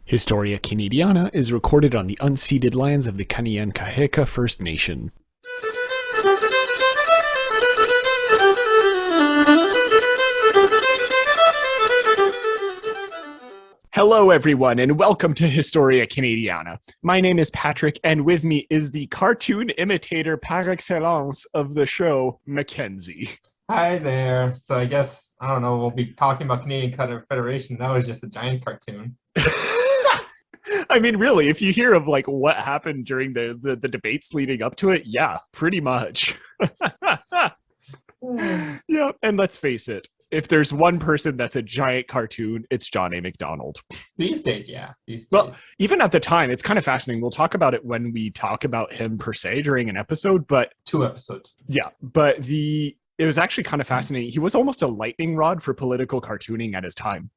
Historia Canadiana is recorded on the unceded lands of the Kanien'kehá:ka First Nation. Hello, everyone, and welcome to Historia Canadiana. My name is Patrick, and with me is the cartoon imitator par excellence of the show, Mackenzie. Hi there. So I guess, I don't know, we'll be talking about Canadian Confederation. That was just a giant cartoon. I mean, really, if you hear of like what happened during the debates leading up to it, yeah, pretty much. Yeah, and let's face it, if there's one person that's a giant cartoon, it's John A. Macdonald. These days, yeah. Well, even at the time, it's kind of fascinating. We'll talk about it when we talk about him per se during an episode, but 2 episodes. Yeah, but it was actually kind of fascinating. He was almost a lightning rod for political cartooning at his time.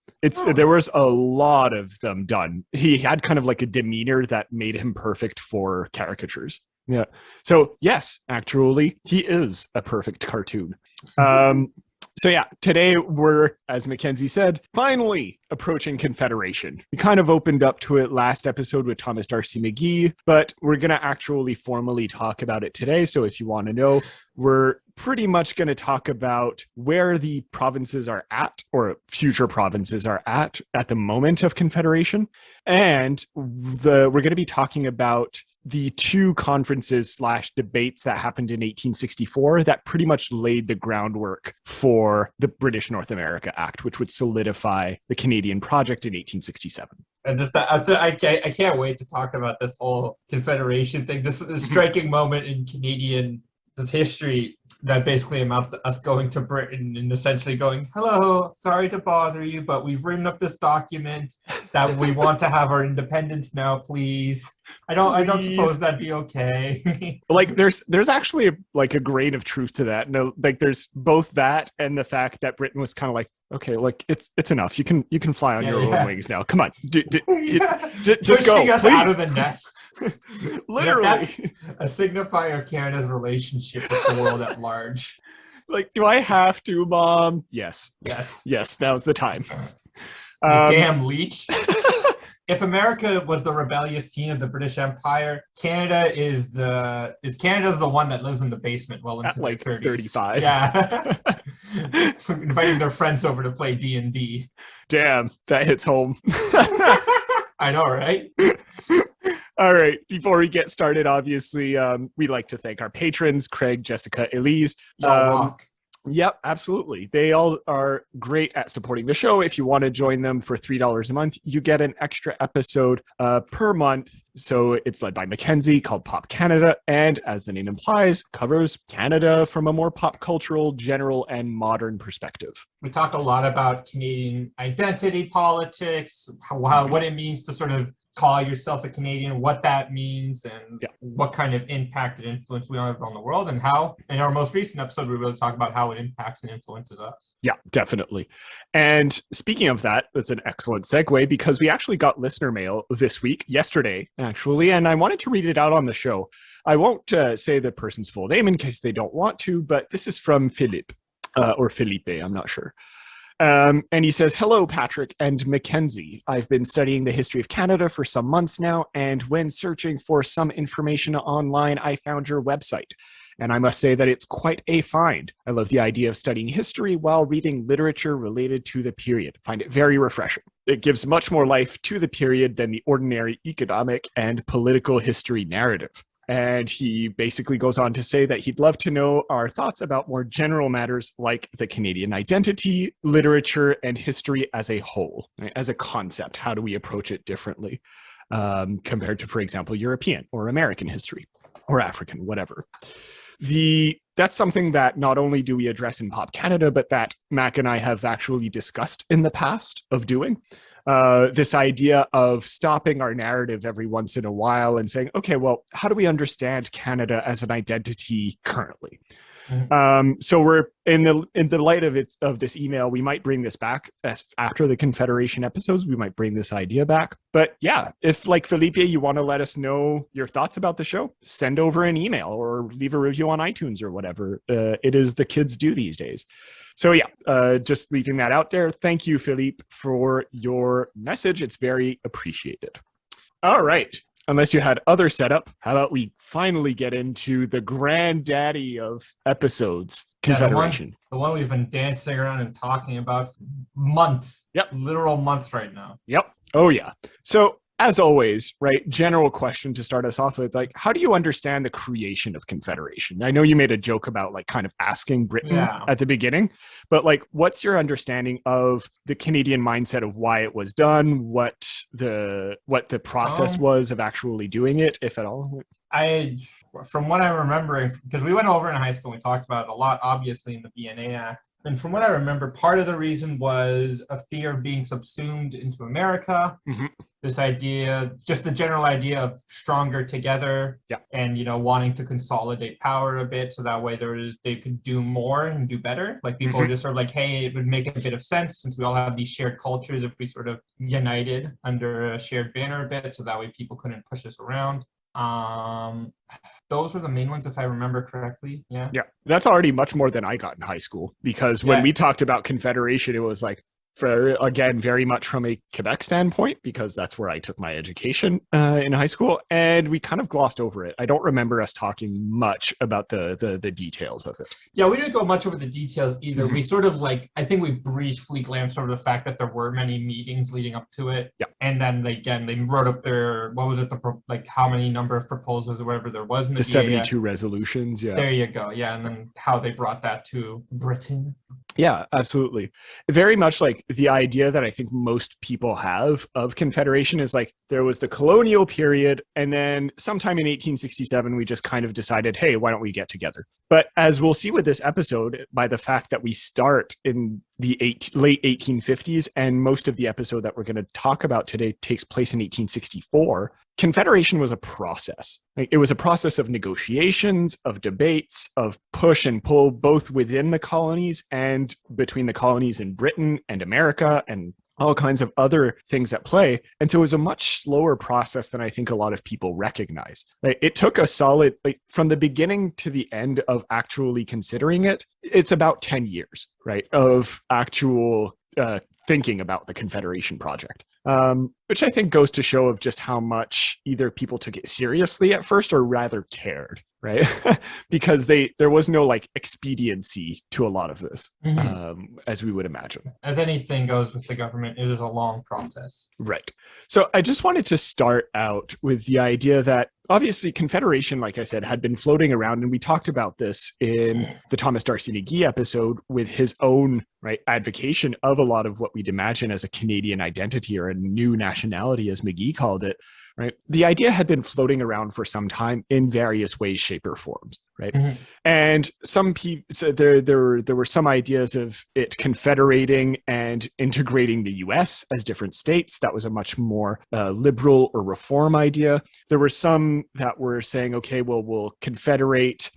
There was a lot of them done. He had kind of like a demeanor that made him perfect for caricatures. Yeah. So yes, actually, he is a perfect cartoon. So yeah, today we're, as Mackenzie said, finally approaching Confederation. We kind of opened up to it last episode with Thomas Darcy McGee, but we're going to actually formally talk about it today. So if you want to know, we're pretty much going to talk about where the provinces are at, or future provinces are at the moment of Confederation. And we're going to be talking about the 2 conferences / debates that happened in 1864 that pretty much laid the groundwork for the British North America Act, which would solidify the Canadian project in 1867. And just I can't wait to talk about this whole Confederation thing. This is a striking moment in Canadian history that basically amounts to us going to Britain and essentially going, hello, sorry to bother you, but we've written up this document that we want to have our independence now, please. I don't suppose that'd be okay. Like there's actually a grain of truth to that. No, like there's both that and the fact that Britain was kind of like, okay, like it's enough. You can fly on your own wings now. Come on, just go, us please. Out of the nest. Literally, a signifier of Canada's relationship with the world at large. Like, do I have to, Mom? Yes. Now's the time. Damn leech. If America was the rebellious teen of the British Empire, Canada's the one that lives in the basement well into like their 30s. 35. Yeah. Inviting their friends over to play D&D. Damn, that hits home. I know, right? All right. Before we get started, obviously, we'd like to thank our patrons, Craig, Jessica, Elise. Yep, absolutely. They all are great at supporting the show. If you want to join them for $3 a month, you get an extra episode per month. So it's led by Mackenzie, called Pop Canada, and as the name implies, covers Canada from a more pop cultural, general, and modern perspective. We talk a lot about Canadian identity politics, what it means to sort of call yourself a Canadian, what that means, and what kind of impact and influence we have on the world, and how, in our most recent episode, we really talk about how it impacts and influences us. Yeah, definitely. And speaking of that, that's an excellent segue because we actually got listener mail yesterday, actually, and I wanted to read it out on the show. I won't say the person's full name in case they don't want to, but this is from Philippe, or Felipe, I'm not sure. And he says, hello, Patrick and Mackenzie. I've been studying the history of Canada for some months now, and when searching for some information online, I found your website. And I must say that it's quite a find. I love the idea of studying history while reading literature related to the period. I find it very refreshing. It gives much more life to the period than the ordinary economic and political history narrative. And he basically goes on to say that he'd love to know our thoughts about more general matters like the Canadian identity, literature, and history as a whole, right? As a concept. How do we approach it differently compared to, for example, European or American history or African, whatever. That's something that not only do we address in Pop Canada, but that Mac and I have actually discussed in the past of doing. This idea of stopping our narrative every once in a while and saying, okay, well, how do we understand Canada as an identity currently? Mm-hmm. So we're in the light of this email, we might bring this back after the Confederation episodes. We might bring this idea back. But yeah, if like Felipe, you want to let us know your thoughts about the show, send over an email or leave a review on iTunes or whatever. It is the kids do these days. So yeah, just leaving that out there. Thank you, Philippe, for your message. It's very appreciated. All right. Unless you had other setup, how about we finally get into the granddaddy of episodes, Confederation. The one we've been dancing around and talking about for months. Yep. Literal months right now. Yep. Oh, yeah. So as always, right, general question to start us off with, like, how do you understand the creation of Confederation? I know you made a joke about like kind of asking Britain at the beginning, but like, what's your understanding of the Canadian mindset of why it was done, what the process was of actually doing it, if at all? From what I'm remembering, because we went over in high school, we talked about it a lot, obviously, in the BNA Act. And from what I remember, part of the reason was a fear of being subsumed into America. Mm-hmm. This idea, just the general idea of stronger together, and wanting to consolidate power a bit, so that way they could do more and do better. Like people were just sort of like, hey, it would make a bit of sense since we all have these shared cultures if we sort of united under a shared banner a bit, so that way people couldn't push us around. Those were the main ones, if I remember correctly. Yeah, that's already much more than I got in high school, because when we talked about Confederation, it was like, again, very much from a Quebec standpoint, because that's where I took my education in high school, and we kind of glossed over it. I don't remember us talking much about the details of it. Yeah, we didn't go much over the details either. We sort of I think we briefly glanced over the fact that there were many meetings leading up to it. Yeah. And then they wrote up their, what was it, how many number of proposals or whatever there was in the 72 resolutions. Yeah. There you go. Yeah. And then how they brought that to Britain. Yeah, absolutely. Very much like the idea that I think most people have of Confederation is like there was the colonial period, and then sometime in 1867, we just kind of decided, hey, why don't we get together? But as we'll see with this episode, by the fact that we start in the late 1850s, and most of the episode that we're going to talk about today takes place in 1864, Confederation was a process. It was a process of negotiations, of debates, of push and pull, both within the colonies and between the colonies in Britain and America and all kinds of other things at play. And so it was a much slower process than I think a lot of people recognize. It took a solid, from the beginning to the end of actually considering it, it's about 10 years, right, of actual thinking about the Confederation project. Which I think goes to show of just how much either people took it seriously at first or rather cared, right? Because there was no expediency to a lot of this, as we would imagine. As anything goes with the government, it is a long process. Right. So I just wanted to start out with the idea that obviously Confederation, like I said, had been floating around, and we talked about this in the Thomas D'Arcy McGee episode with his own advocation of a lot of what we'd imagine as a Canadian identity or a new nationality, as McGee called it. Right. The idea had been floating around for some time in various ways, shape, or forms. Right. And some people, so there were some ideas of it confederating and integrating the U.S. as different states. That was a much more liberal or reform idea. There were some that were saying, okay, well, we'll confederate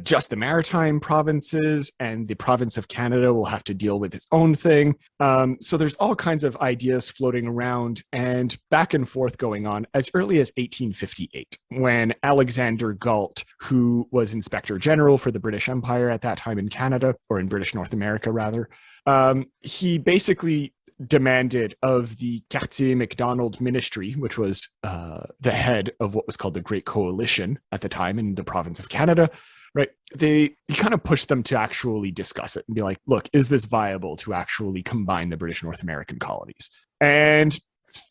just the maritime provinces, and the province of Canada will have to deal with its own thing. So there's all kinds of ideas floating around and back and forth going on as early as 1858, when Alexander Galt, who was Inspector General for the British Empire at that time in Canada, or in British North America rather, he basically demanded of the Cartier MacDonald Ministry, which was the head of what was called the Great Coalition at the time in the province of Canada, right? He kind of pushed them to actually discuss it and be like, look, is this viable to actually combine the British North American colonies? And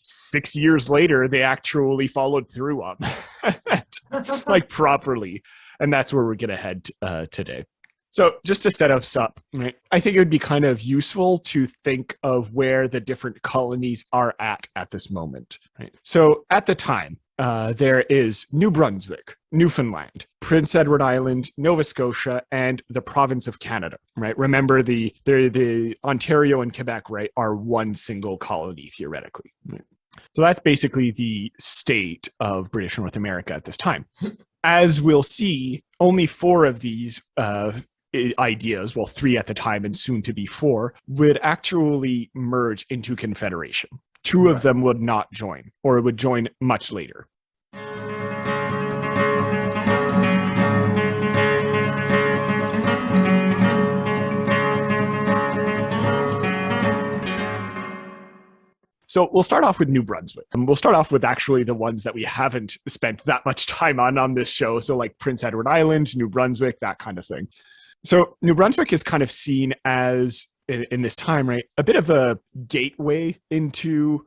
6 years later, they actually followed through on that, properly. And that's where we're going to head today. So just to set us up, right, I think it would be kind of useful to think of where the different colonies are at this moment. Right? So at the time, there is New Brunswick, Newfoundland, Prince Edward Island, Nova Scotia, and the province of Canada, right? Remember, the Ontario and Quebec, right, are one single colony theoretically. Right? So that's basically the state of British North America at this time. As we'll see, only 4 of these ideas, well, 3 at the time and soon to be 4, would actually merge into Confederation. 2 of them would not join, or would join much later. So we'll start off with New Brunswick. And we'll start off with actually the ones that we haven't spent that much time on this show. So like Prince Edward Island, New Brunswick, that kind of thing. So New Brunswick is kind of seen as, in this time, right, a bit of a gateway into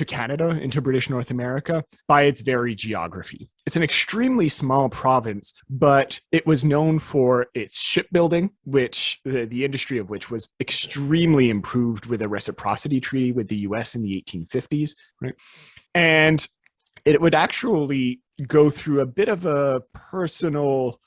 Canada, into British North America, by its very geography. It's an extremely small province, but it was known for its shipbuilding, which the industry of which was extremely improved with a reciprocity treaty with the US in the 1850s, right? And it would actually go through a bit of a personal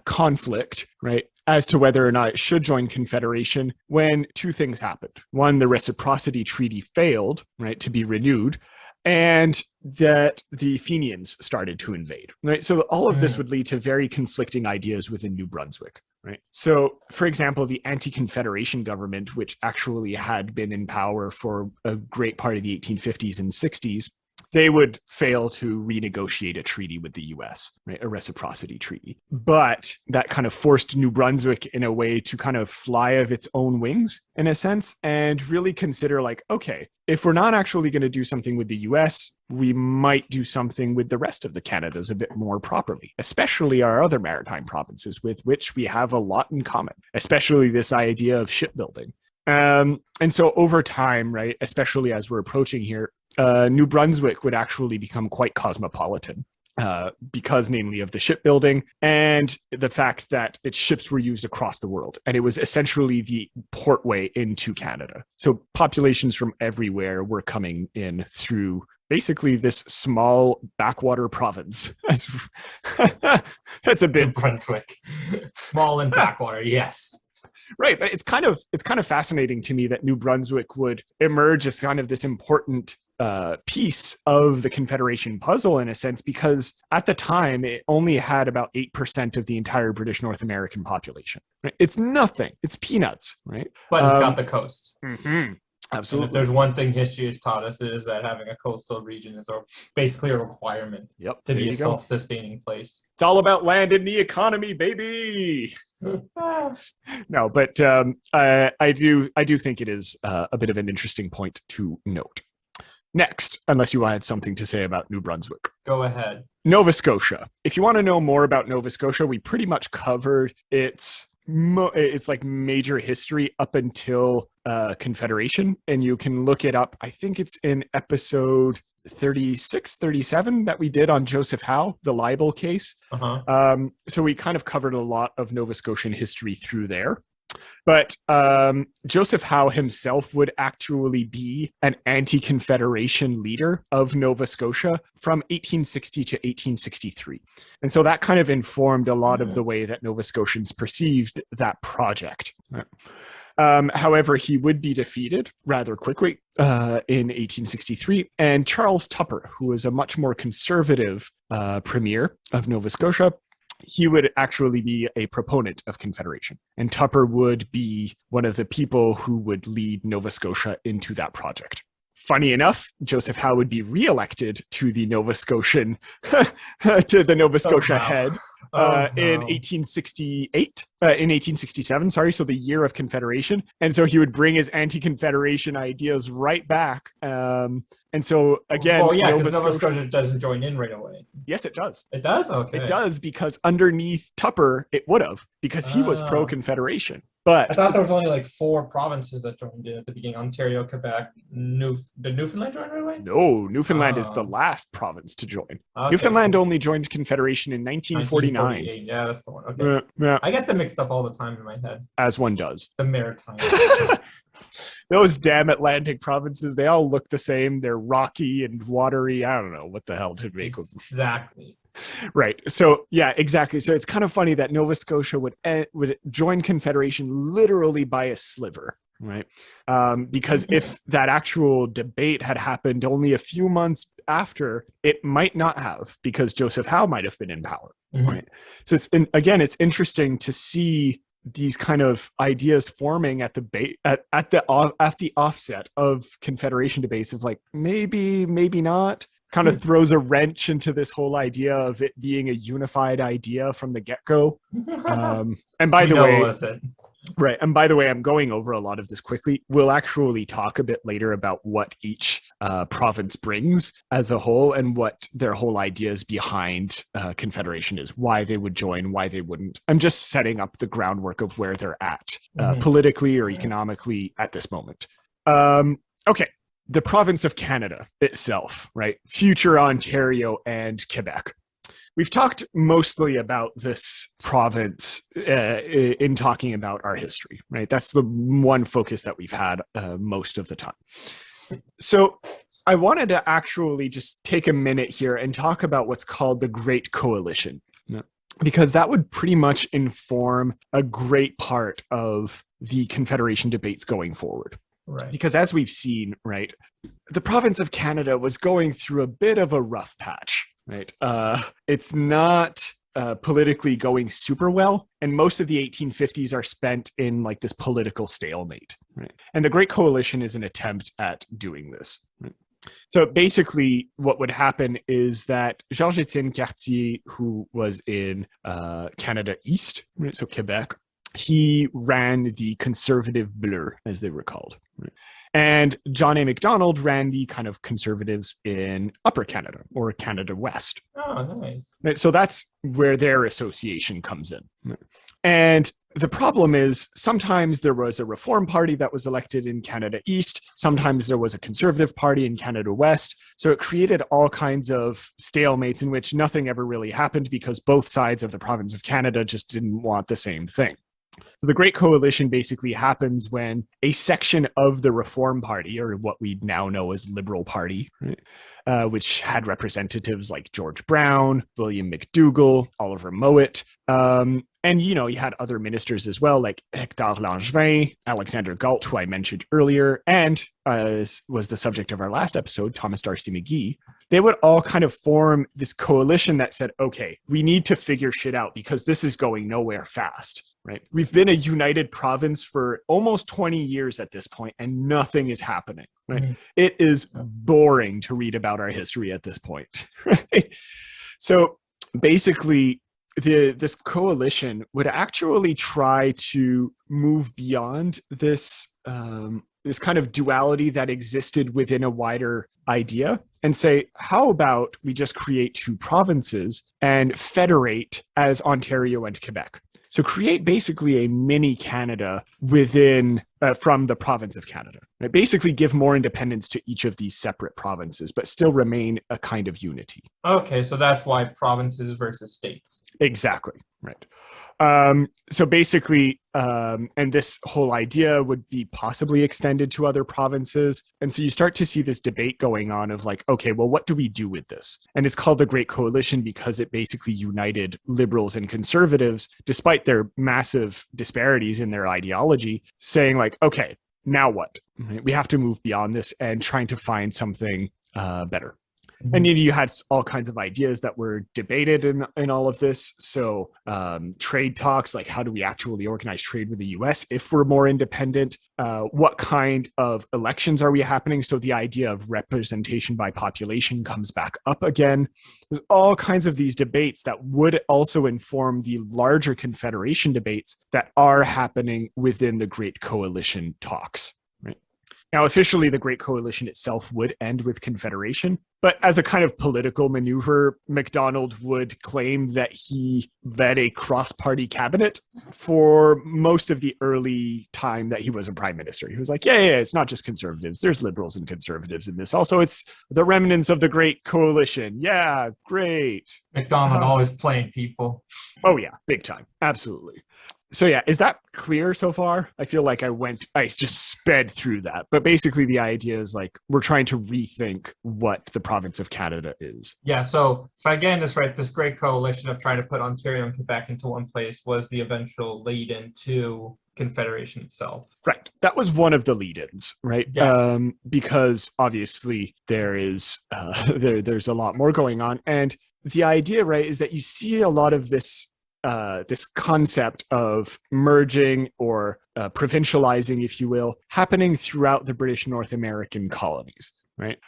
conflict, right, as to whether or not it should join Confederation when two things happened. One, the reciprocity treaty failed, right, to be renewed, and that the Fenians started to invade, right? So all of this would lead to very conflicting ideas within New Brunswick, right? So, for example, the anti-Confederation government, which actually had been in power for a great part of the 1850s and 60s, they would fail to renegotiate a treaty with the US, right? A reciprocity treaty. But that kind of forced New Brunswick in a way to kind of fly of its own wings, in a sense, and really consider like, okay, if we're not actually going to do something with the US, we might do something with the rest of the Canadas a bit more properly, especially our other maritime provinces with which we have a lot in common, especially this idea of shipbuilding. And so over time, right, especially as we're approaching here, New Brunswick would actually become quite cosmopolitan because namely of the shipbuilding and the fact that its ships were used across the world. And it was essentially the portway into Canada. So populations from everywhere were coming in through basically this small backwater province. That's a bit... New Brunswick. Small and backwater, yes. Right, but it's kind of fascinating to me that New Brunswick would emerge as kind of this important piece of the Confederation puzzle in a sense, because at the time it only had about 8% of the entire British North American population. Right? It's nothing. It's peanuts, right? But it's got the coast. Mm-hmm. Absolutely. And if there's one thing history has taught us, it is that having a coastal region is basically a requirement to be a self-sustaining place. It's all about land in the economy, baby. No, but I do think it is a bit of an interesting point to note. Next, unless you had something to say about New Brunswick. Go ahead. Nova Scotia. If you want to know more about Nova Scotia, we pretty much covered its like major history up until Confederation, and you can look it up. I think it's in episode 36, 37 that we did on Joseph Howe, the libel case. So we kind of covered a lot of Nova Scotian history through there. But Joseph Howe himself would actually be an anti-Confederation leader of Nova Scotia from 1860 to 1863. And so that kind of informed a lot of the way that Nova Scotians perceived that project. However, he would be defeated rather quickly in 1863. And Charles Tupper, who was a much more conservative premier of Nova Scotia, he would actually be a proponent of Confederation. And Tupper would be one of the people who would lead Nova Scotia into that project. Funny enough, Joseph Howe would be reelected to the Nova Scotian head in 1868, in 1867, sorry, so the year of Confederation. And so he would bring his anti-Confederation ideas right back. And so again, because Nova Scotia doesn't join in right away. Yes, it does. It does? Okay. It does, because underneath Tupper, it would have, because he was pro-Confederation. But I thought there was only like 4 provinces that joined in at the beginning: Ontario, Quebec, did Newfoundland join right away? No, Newfoundland is the last province to join. Okay. Newfoundland only joined Confederation in 1949. Yeah, that's the one. Okay. Yeah. I get them mixed up all the time in my head. As one does. The maritime. Those damn Atlantic provinces, they all look the same. They're rocky and watery. I don't know what the hell to make of them. Exactly. Right. So, yeah, exactly. So it's kind of funny that Nova Scotia would join Confederation literally by a sliver, right? Because if that actual debate had happened only a few months after, it might not have, because Joseph Howe might have been in power, right? So it's interesting to see these kind of ideas forming at the offset of Confederation debates of like, maybe not. Kind of throws a wrench into this whole idea of it being a unified idea from the get-go. And by the way, Right. And by the way, I'm going over a lot of this quickly. We'll actually talk a bit later about what each province brings as a whole and what their whole ideas behind Confederation is, why they would join, why they wouldn't. I'm just setting up the groundwork of where they're at politically or economically at this moment. Okay. The province of Canada itself, right? Future Ontario and Quebec. We've talked mostly about this province in talking about our history, right? That's the one focus that we've had most of the time. So I wanted to actually just take a minute here and talk about what's called the Great Coalition, because that would pretty much inform a great part of the Confederation debates going forward. Right. Because as we've seen, right, the province of Canada was going through a bit of a rough patch, right? It's not politically going super well, and most of the 1850s are spent in like this political stalemate, right? And the Great Coalition is an attempt at doing this, right? So basically what would happen is that Georges-Étienne Cartier, who was in Canada East, right, so Quebec, he ran the Conservative Bleu, as they were called. Right? And John A. Macdonald ran the kind of conservatives in Upper Canada or Canada West. Oh, nice. Right? So that's where their association comes in. Right? And the problem is sometimes there was a Reform Party that was elected in Canada East. Sometimes there was a Conservative Party in Canada West. So it created all kinds of stalemates in which nothing ever really happened because both sides of the province of Canada just didn't want the same thing. So the Great Coalition basically happens when a section of the Reform Party, or what we now know as Liberal Party, right, which had representatives like George Brown, William McDougall, Oliver Mowat, and, you know, you had other ministers as well, like Hector Langevin, Alexander Galt, who I mentioned earlier, and as was the subject of our last episode, Thomas D'Arcy McGee. They would all kind of form this coalition that said, okay, we need to figure shit out because this is going nowhere fast, right? We've been a united province for almost 20 years at this point, and nothing is happening, right? Mm-hmm. It is boring to read about our history at this point, right? So basically, this coalition would actually try to move beyond this this kind of duality that existed within a wider idea and say, how about we just create two provinces and federate as Ontario and Quebec? So create basically a mini Canada within from the province of Canada. Right? Basically give more independence to each of these separate provinces, but still remain a kind of unity. Okay, so that's why provinces versus states. Exactly, right. So basically, and this whole idea would be possibly extended to other provinces. And so you start to see this debate going on of like, okay, well, what do we do with this? And it's called the Great Coalition because it basically united liberals and conservatives, despite their massive disparities in their ideology, saying like, okay, now what? We have to move beyond this and trying to find something better. And you had all kinds of ideas that were debated in all of this. So trade talks, like how do we actually organize trade with the US if we're more independent? What kind of elections are we happening? So the idea of representation by population comes back up again. There's all kinds of these debates that would also inform the larger Confederation debates that are happening within the Great Coalition talks. Now, officially, the Great Coalition itself would end with Confederation, but as a kind of political maneuver, Macdonald would claim that he led a cross-party cabinet for most of the early time that he was a prime minister. He was like, yeah, it's not just conservatives. There's liberals and conservatives in this. Also, it's the remnants of the Great Coalition. Yeah, great. Macdonald always playing people. Oh, yeah, big time. Absolutely. So yeah, is that clear so far? I feel like I just sped through that. But basically the idea is like, we're trying to rethink what the province of Canada is. Yeah, so if I get this right, this Great Coalition of trying to put Ontario and Quebec into one place was the eventual lead-in to Confederation itself. Right. That was one of the lead-ins, right? Yeah. Because obviously there is there's a lot more going on. And the idea, right, is that you see a lot of this concept of merging or provincializing, if you will, happening throughout the British North American colonies, right?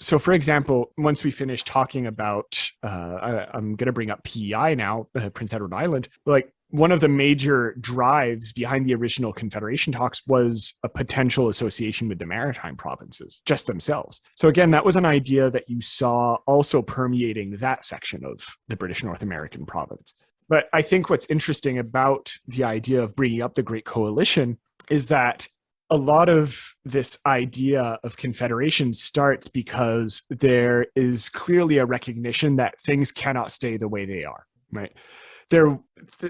So, for example, once we finish talking about, I'm going to bring up PEI now, Prince Edward Island, like one of the major drives behind the original Confederation talks was a potential association with the maritime provinces, just themselves. So again, that was an idea that you saw also permeating that section of the British North American province. But I think what's interesting about the idea of bringing up the Great Coalition is that a lot of this idea of confederation starts because there is clearly a recognition that things cannot stay the way they are, right?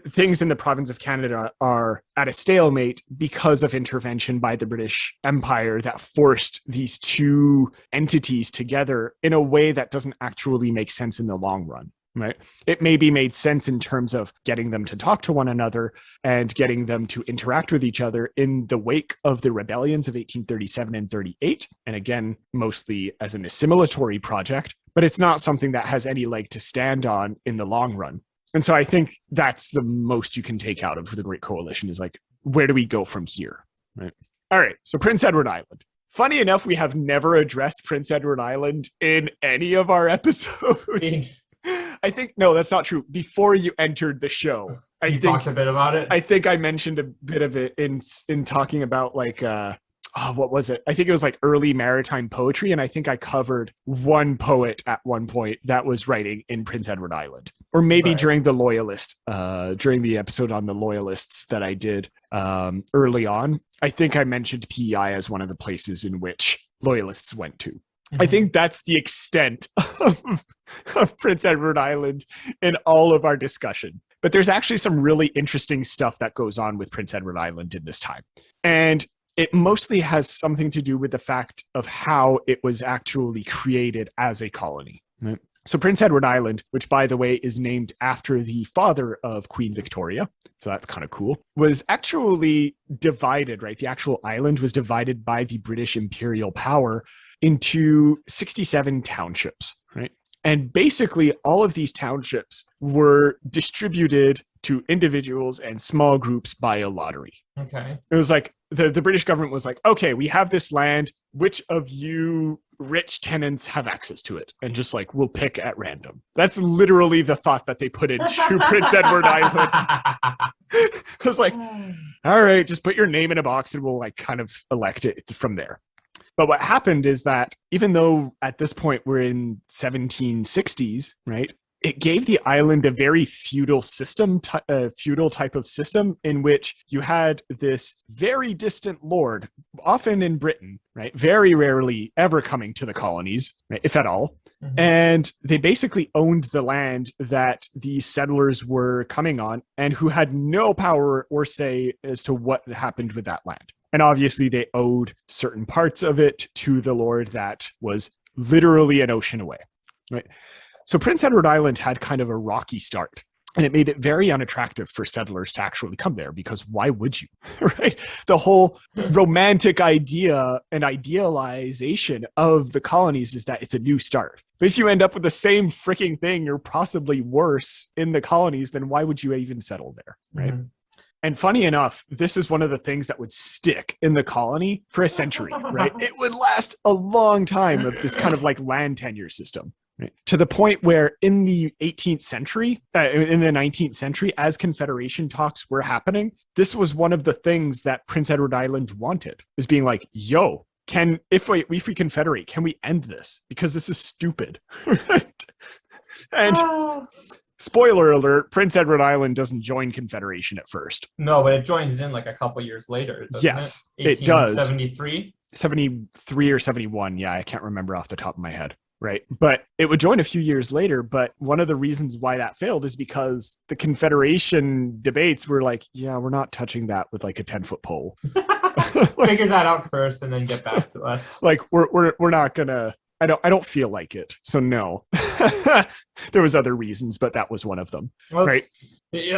Things in the province of Canada are at a stalemate because of intervention by the British Empire that forced these two entities together in a way that doesn't actually make sense in the long run. Right. It maybe made sense in terms of getting them to talk to one another and getting them to interact with each other in the wake of the rebellions of 1837 and 38. And again, mostly as an assimilatory project, but it's not something that has any leg to stand on in the long run. And so I think that's the most you can take out of the Great Coalition is like, where do we go from here? Right. All right. So Prince Edward Island. Funny enough, we have never addressed Prince Edward Island in any of our episodes. I think, no, that's not true. Before you entered the show, I think talked a bit about it. I think I mentioned a bit of it in talking about like, what was it? I think it was like early maritime poetry. And I think I covered one poet at one point that was writing in Prince Edward Island. Or maybe during the during the episode on the Loyalists that I did early on. I think I mentioned PEI as one of the places in which Loyalists went to. I think that's the extent of Prince Edward Island in all of our discussion. But there's actually some really interesting stuff that goes on with Prince Edward Island in this time. And it mostly has something to do with the fact of how it was actually created as a colony. Right? So Prince Edward Island, which by the way is named after the father of Queen Victoria, so that's kind of cool, was actually divided, right? The actual island was divided by the British imperial power into 67 townships, right? And basically all of these townships were distributed to individuals and small groups by a lottery. Okay. It was like the British government was like, okay, we have this land. Which of you rich tenants have access to it? And just like, we'll pick at random. That's literally the thought that they put into Prince Edward Island. It was like, all right, just put your name in a box and we'll like kind of elect it from there. But what happened is that even though at this point we're in 1760s, right, it gave the island a very feudal system, feudal type of system in which you had this very distant lord, often in Britain, right, very rarely ever coming to the colonies, right, if at all. Mm-hmm. And they basically owned the land that the settlers were coming on and who had no power or say as to what happened with that land. And obviously they owed certain parts of it to the lord that was literally an ocean away, right? So Prince Edward Island had kind of a rocky start, and it made it very unattractive for settlers to actually come there because why would you, right? The whole romantic idea and idealization of the colonies is that it's a new start. But if you end up with the same freaking thing or possibly worse in the colonies, then why would you even settle there, right? Mm-hmm. And funny enough, this is one of the things that would stick in the colony for a century, right? It would last a long time of this kind of like land tenure system, right? To the point where in the 18th century, in the 19th century, as Confederation talks were happening, this was one of the things that Prince Edward Island wanted, is being like, yo, if we confederate, can we end this? Because this is stupid, right? And... spoiler alert, Prince Edward Island doesn't join Confederation at first. No, but it joins in like a couple years later, doesn't yes, it? It does. 73? 73 or 71, yeah, I can't remember off the top of my head, right? But it would join a few years later, but one of the reasons why that failed is because the Confederation debates were like, yeah, we're not touching that with like a 10-foot pole. Figure that out first and then get back to us. Like, we're not gonna... I don't feel like it. So no. There was other reasons, but that was one of them. Well, right.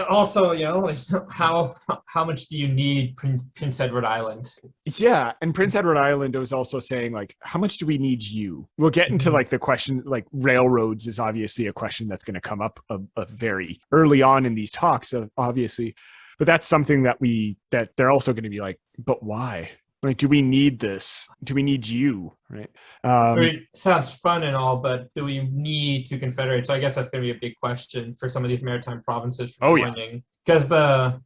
Also, like how much do you need Prince Edward Island? Yeah, and Prince Edward Island was also saying like, how much do we need you? We'll get into like the question, like railroads is obviously a question that's going to come up a very early on in these talks, obviously. But that's something that they're also going to be like, but why? Like, do we need this? Do we need you? Right. I mean, it sounds fun and all, but do we need to confederate? So I guess that's going to be a big question for some of these maritime provinces for joining. Because the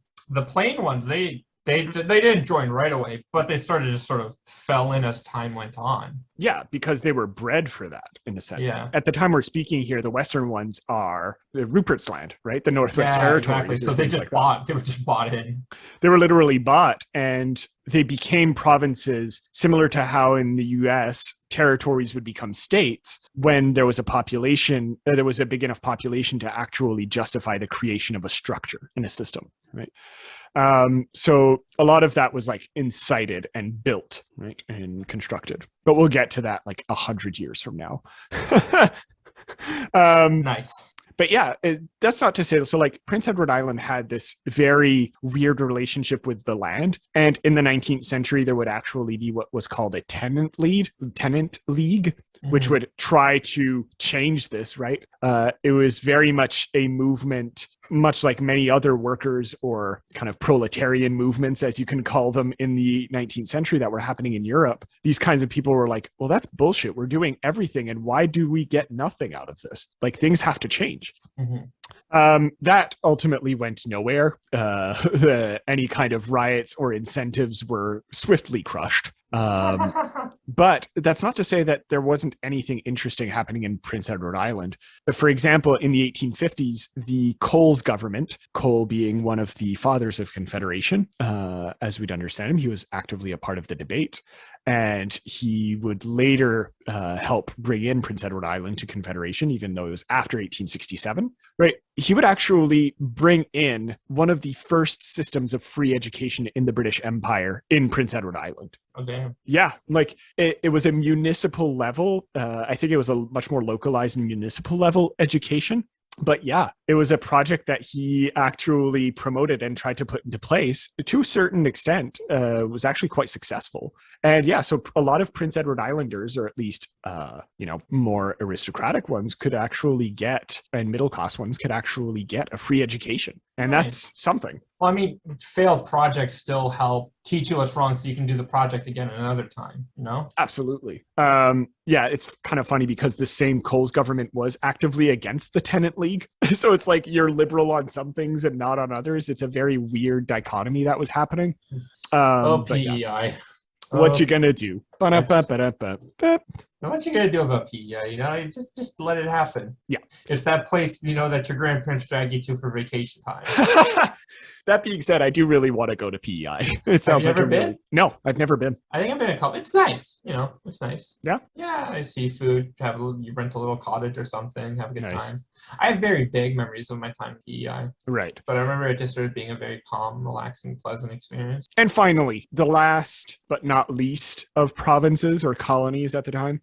plain ones, they didn't join right away, but they started just sort of fell in as time went on. Yeah, because they were bred for that, in a sense. Yeah. At the time we're speaking here, the Western ones are the Rupert's Land, right? The Northwest Territories. Exactly. So they were just bought in. They were literally bought, and they became provinces, similar to how in the US, territories would become states when there was a population, there was a big enough population to actually justify the creation of a structure in a system, right? So a lot of that was like incited and built, right, and constructed. But we'll get to that like 100 years from now. Nice. But yeah, that's not to say, so like Prince Edward Island had this very weird relationship with the land. And in the 19th century, there would actually be what was called a tenant league, which would try to change this, right? It was very much a movement, much like many other workers or kind of proletarian movements, as you can call them, in the 19th century that were happening in Europe. These kinds of people were like, well, that's bullshit. We're doing everything. And why do we get nothing out of this? Like, things have to change. That ultimately went nowhere. Any kind of riots or incentives were swiftly crushed. But that's not to say that there wasn't anything interesting happening in Prince Edward Island. But for example, in the 1850s, the Coles government, Cole being one of the fathers of Confederation, as we'd understand him, he was actively a part of the debate. And he would later help bring in Prince Edward Island to Confederation, even though it was after 1867, right? He would actually bring in one of the first systems of free education in the British Empire in Prince Edward Island. Okay. Yeah, like it was a municipal level. I think it was a much more localized municipal level education. But yeah, it was a project that he actually promoted and tried to put into place to a certain extent, was actually quite successful. And yeah, so a lot of Prince Edward Islanders, or at least, more aristocratic ones could actually get, and middle-class ones could actually get a free education. And that's something. Well, I mean, failed projects still help teach you what's wrong so you can do the project again another time, you know? Absolutely. Yeah, it's kind of funny because the same Coles government was actively against the tenant league. So it's like you're liberal on some things and not on others. It's a very weird dichotomy that was happening. PEI. Yeah. What you gonna do? What you gonna do about PEI? You know, you just let it happen. Yeah, it's that place, you know, that your grandparents drag you to for vacation time. That being said, I do really want to go to PEI. It sounds like Have you ever been? No, I've never been. I think I've been a couple. It's nice, you know. It's nice. Yeah. Yeah, I see food. You rent a little cottage or something. Have a good time. I have very vague memories of my time at PEI. Right. But I remember it just sort of being a very calm, relaxing, pleasant experience. And finally, the last but not least of provinces or colonies at the time.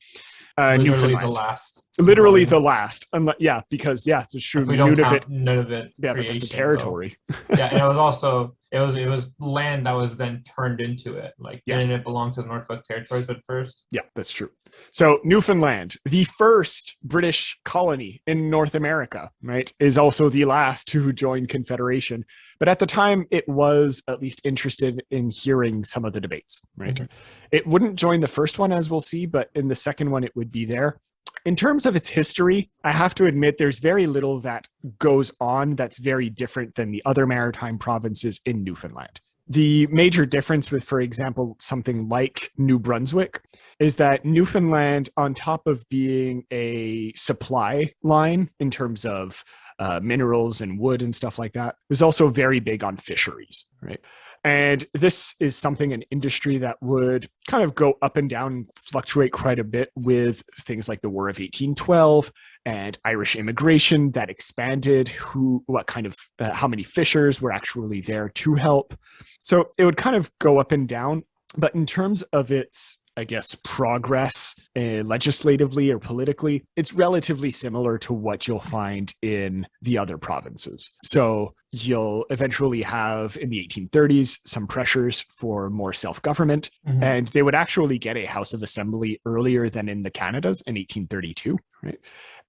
Literally the last. Literally the last. Yeah, because it's true. If we don't count Nunavut. Yeah, but it's a territory. Yeah, and it was also it was land that was then turned into it. Like, didn't it belong to the Norfolk Territories at first? Yeah, that's true. So Newfoundland, the first British colony in North America, right, is also the last to join Confederation. But at the time, it was at least interested in hearing some of the debates, right? Mm-hmm. It wouldn't join the first one, as we'll see, but in the second one, it would be there. In terms of its history, I have to admit there's very little that goes on that's very different than the other maritime provinces in Newfoundland. The major difference with, for example, something like New Brunswick is that Newfoundland, on top of being a supply line in terms of minerals and wood and stuff like that, was also very big on fisheries, right? And this is something, an industry that would kind of go up and down, fluctuate quite a bit with things like the War of 1812 and Irish immigration that expanded how many fishers were actually there to help. So it would kind of go up and down. But in terms of its, I guess, progress legislatively or politically, it's relatively similar to what you'll find in the other provinces. So you'll eventually have, in the 1830s, some pressures for more self-government, and they would actually get a House of Assembly earlier than in the Canadas in 1832, right?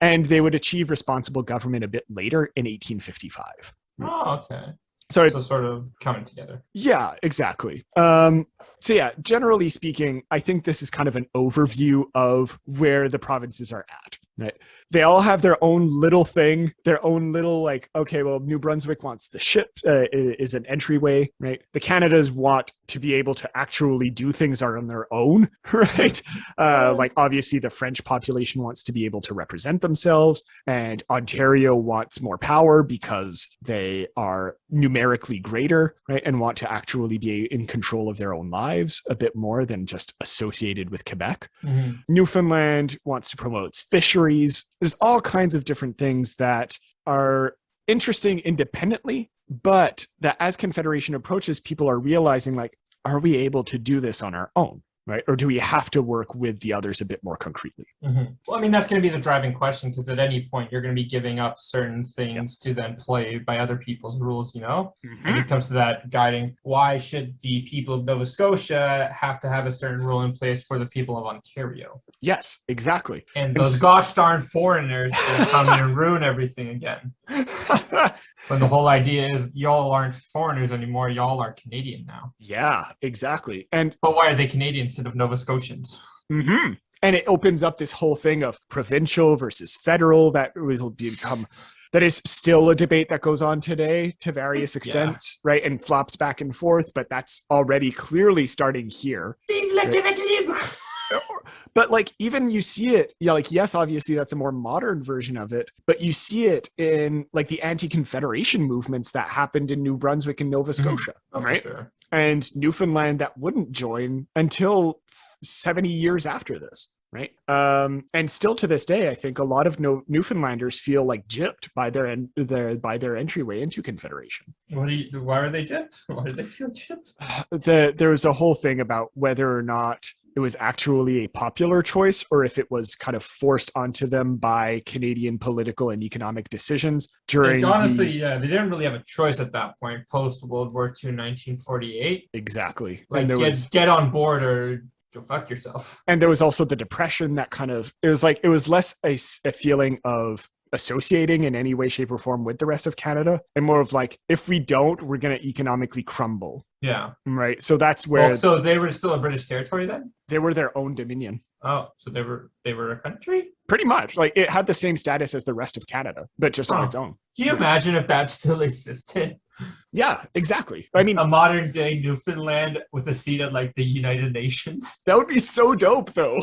And they would achieve responsible government a bit later in 1855. Oh, okay. So sort of coming together. Yeah, exactly. So yeah, generally speaking, I think this is kind of an overview of where the provinces are at. Right? They all have their own little thing, their own little like, okay, well, New Brunswick wants the ship is an entryway, right? The Canadas want to be able to actually do things on their own, right? Like obviously the French population wants to be able to represent themselves, and Ontario wants more power because they are numerically greater, right? And want to actually be in control of their own lives a bit more than just associated with Quebec. Mm-hmm. Newfoundland wants to promote its fisheries. There's all kinds of different things that are interesting independently, but that as Confederation approaches, people are realizing like, are we able to do this on our own? Right? Or do we have to work with the others a bit more concretely? Mm-hmm. Well, I mean, that's going to be the driving question, because at any point you're going to be giving up certain things to then play by other people's rules, Mm-hmm. And it comes to that guiding, why should the people of Nova Scotia have to have a certain rule in place for the people of Ontario? Yes, exactly. And those gosh darn foreigners will come in and ruin everything again. When the whole idea is y'all aren't foreigners anymore, y'all are Canadian now. Yeah, exactly. But why are they Canadian instead of Nova Scotians? Mm-hmm. And it opens up this whole thing of provincial versus federal that will become, that is still a debate that goes on today to various extents, right? And flops back and forth, but that's already clearly starting here. Vive le Québec libre! But like, even you see it, like, yes, obviously that's a more modern version of it, but you see it in like the anti-Confederation movements that happened in New Brunswick and Nova Scotia, right? Sure. And Newfoundland that wouldn't join until 70 years after this, right? And still to this day, I think a lot of Newfoundlanders feel like gypped by their entryway into Confederation. Why are they gypped? Why do they feel gypped? There was a whole thing about whether or not it was actually a popular choice or if it was kind of forced onto them by Canadian political and economic decisions during honestly, they didn't really have a choice at that point, post-World War II, 1948. Exactly. Like, get on board or go fuck yourself. And there was also the Depression that kind of, it was less a feeling of associating in any way, shape, or form with the rest of Canada, and more of like, if we don't, we're going to economically crumble. Yeah. Right. So that's where. Well, so they were still a British territory then? They were their own dominion. Oh, so they were a country? Pretty much. Like, it had the same status as the rest of Canada, but just on its own. Can you imagine if that still existed? Yeah, exactly. I mean, a modern day Newfoundland with a seat at like the United Nations. That would be so dope, though.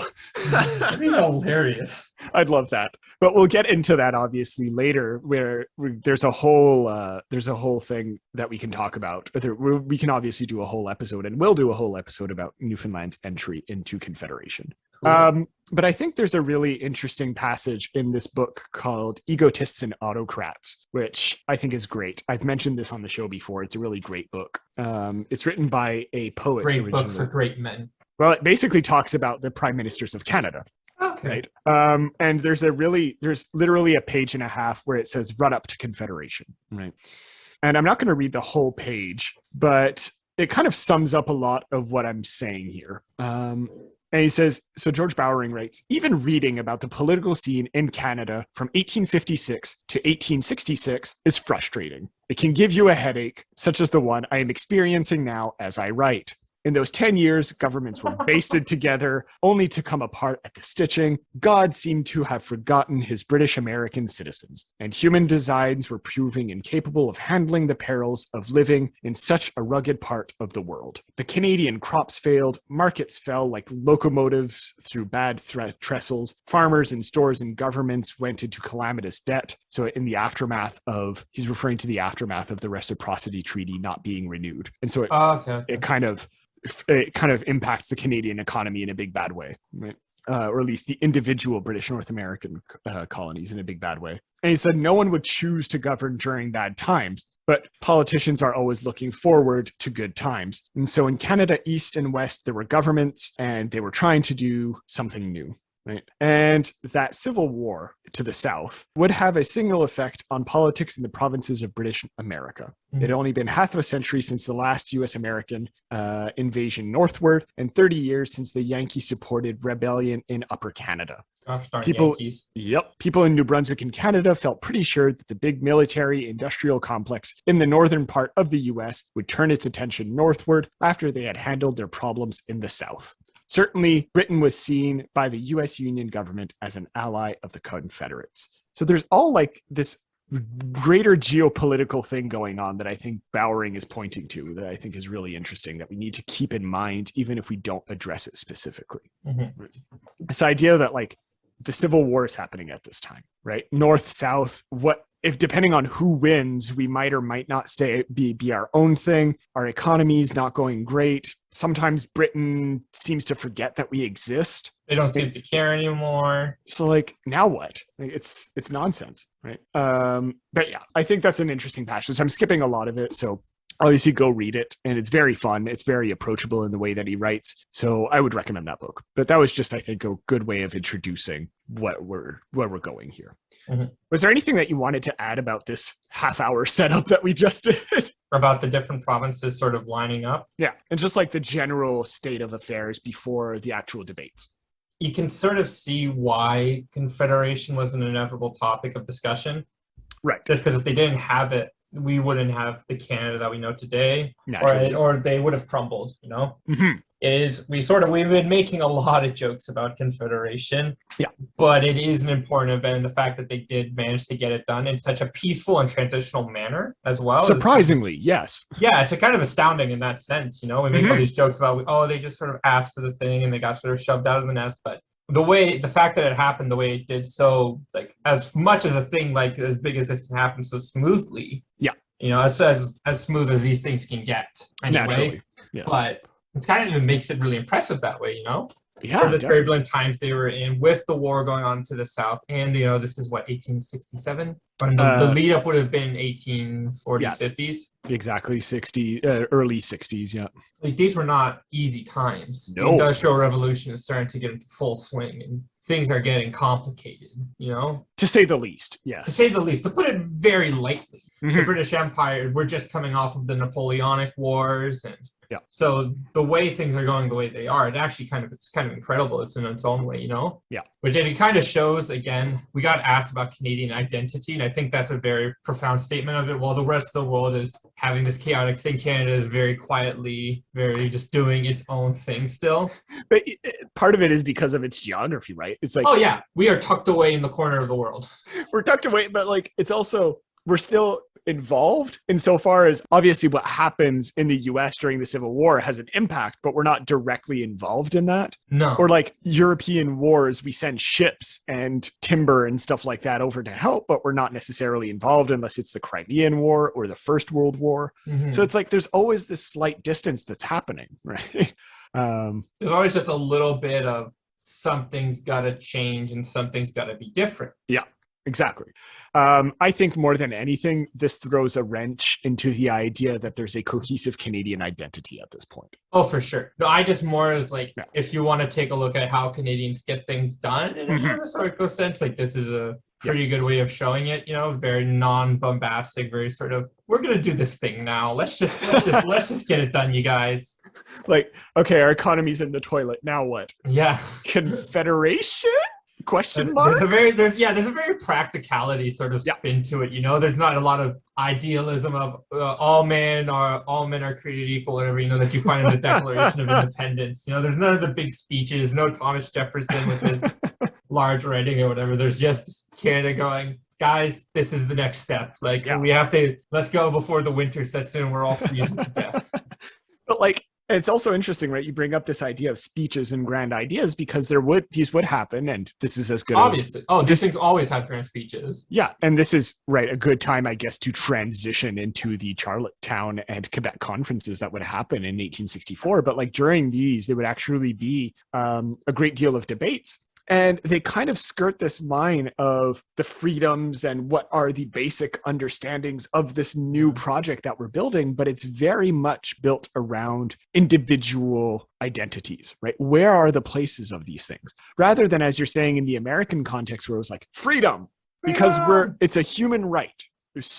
That'd be hilarious. I'd love that. But we'll get into that obviously later, where there's a whole thing that we can talk about. We can obviously do a whole episode, and we'll do a whole episode about Newfoundland's entry into Confederation. Cool. But I think there's a really interesting passage in this book called Egotists and Autocrats, which I think is great. I've mentioned this on the show before. It's a really great book. It's written by a poet. Great book for great men. Well, it basically talks about the prime ministers of Canada. Okay. Right. And there's literally a page and a half where it says "Run up to Confederation." Right. And I'm not going to read the whole page, but it kind of sums up a lot of what I'm saying here. And he says, so George Bowering writes, even reading about the political scene in Canada from 1856 to 1866 is frustrating. It can give you a headache, such as the one I am experiencing now as I write. In those 10 years, governments were basted together, only to come apart at the stitching. God seemed to have forgotten his British American citizens, and human designs were proving incapable of handling the perils of living in such a rugged part of the world. The Canadian crops failed, markets fell like locomotives through bad trestles, farmers and stores and governments went into calamitous debt. So in the aftermath of, he's referring to the aftermath of the Reciprocity Treaty not being renewed. And so it kind of impacts the Canadian economy in a big bad way, right? Or at least the individual British North American colonies in a big bad way. And he said no one would choose to govern during bad times, but politicians are always looking forward to good times. And so in Canada, East and West, there were governments and they were trying to do something new. Right. And that civil war to the south would have a single effect on politics in the provinces of British America. Mm-hmm. It had only been half a century since the last U.S.-American invasion northward and 30 years since the Yankee-supported rebellion in Upper Canada. Gosh darn People, Yankees. people in New Brunswick and Canada felt pretty sure that the big military industrial complex in the northern part of the US would turn its attention northward after they had handled their problems in the south. Certainly, Britain was seen by the US Union government as an ally of the Confederates. So there's all like this greater geopolitical thing going on that I think Bowering is pointing to that I think is really interesting that we need to keep in mind, even if we don't address it specifically. Mm-hmm. This idea that like the Civil War is happening at this time, right? North, South, what if depending on who wins, we might or might not be our own thing. Our economy's not going great. Sometimes Britain seems to forget that we exist. They don't seem to care anymore. So like now what? Like, it's nonsense, right? But yeah, I think that's an interesting passage. I'm skipping a lot of it, so obviously go read it, and it's very fun. It's very approachable in the way that he writes. So I would recommend that book. But that was just, I think, a good way of introducing where we're going here. Mm-hmm. Was there anything that you wanted to add about this half-hour setup that we just did? About the different provinces sort of lining up? Yeah, and just like the general state of affairs before the actual debates. You can sort of see why Confederation was an inevitable topic of discussion. Right. Just because if they didn't have it, we wouldn't have the Canada that we know today, or they would have crumbled, you know? Mm-hmm. We've been making a lot of jokes about Confederation, but it is an important event, and the fact that they did manage to get it done in such a peaceful and transitional manner as well. Surprisingly, yes. Yeah, it's a kind of astounding in that sense, you know? We make all these jokes about, they just sort of asked for the thing and they got sort of shoved out of the nest, but the fact that it happened the way it did, so like as much as a thing like as big as this can happen so smoothly, you know, as smooth as these things can get anyway. Naturally, yes. But it's kind of makes it really impressive that way, you know. Yeah, for the turbulent times they were in with the war going on to the south, and you know, this is what 1867. The lead up would have been 1840s, 50s. Exactly, early 60s, yeah. Like these were not easy times. No. The Industrial Revolution is starting to get into full swing, and things are getting complicated, you know? To say the least, yes. To say the least, to put it very lightly. Mm-hmm. The British Empire, we're just coming off of the Napoleonic Wars, and so the way things are going the way they are, it's kind of incredible. It's in its own way, you know? Yeah. Which it kind of shows, again, we got asked about Canadian identity, and I think that's a very profound statement of it. While the rest of the world is having this chaotic thing, Canada is very quietly, very just doing its own thing still. But part of it is because of its geography, right? It's like, oh yeah, we are tucked away in the corner of the world. We're tucked away, but like it's also, we're still involved insofar as obviously what happens in the US during the Civil War has an impact, but we're not directly involved in that. No. Or like European wars, we send ships and timber and stuff like that over to help, but we're not necessarily involved unless it's the Crimean War or the First World War. Mm-hmm. So it's like there's always this slight distance that's happening, right? There's always just a little bit of something's got to change and something's got to be different. Yeah. Exactly. I think more than anything, this throws a wrench into the idea that there's a cohesive Canadian identity at this point. Oh, for sure. No, I just more as like, if you want to take a look at how Canadians get things done in a historical sense, like this is a pretty good way of showing it, you know, very non-bombastic, very sort of, we're going to do this thing now. Let's just get it done, you guys. Like, okay, our economy's in the toilet. Now what? Yeah. Confederation? Question mark? There's a very practicality sort of spin to it, you know. There's not a lot of idealism of all men are created equal, whatever, you know, that you find in the Declaration of Independence. You know, there's none of the big speeches, no Thomas Jefferson with his large writing or whatever. There's just Canada going, guys, this is the next step. Like we have to, let's go before the winter sets in and we're all freezing to death. But like, it's also interesting, right? You bring up this idea of speeches and grand ideas because these would happen, and this is as good. Obviously, these things always have grand speeches. Yeah, and this is a good time, I guess, to transition into the Charlottetown and Quebec conferences that would happen in 1864. But like during these, there would actually be a great deal of debates. And they kind of skirt this line of the freedoms and what are the basic understandings of this new project that we're building, but it's very much built around individual identities, right? Where are the places of these things? Rather than, as you're saying, in the American context where it was like freedom. Because it's a human right.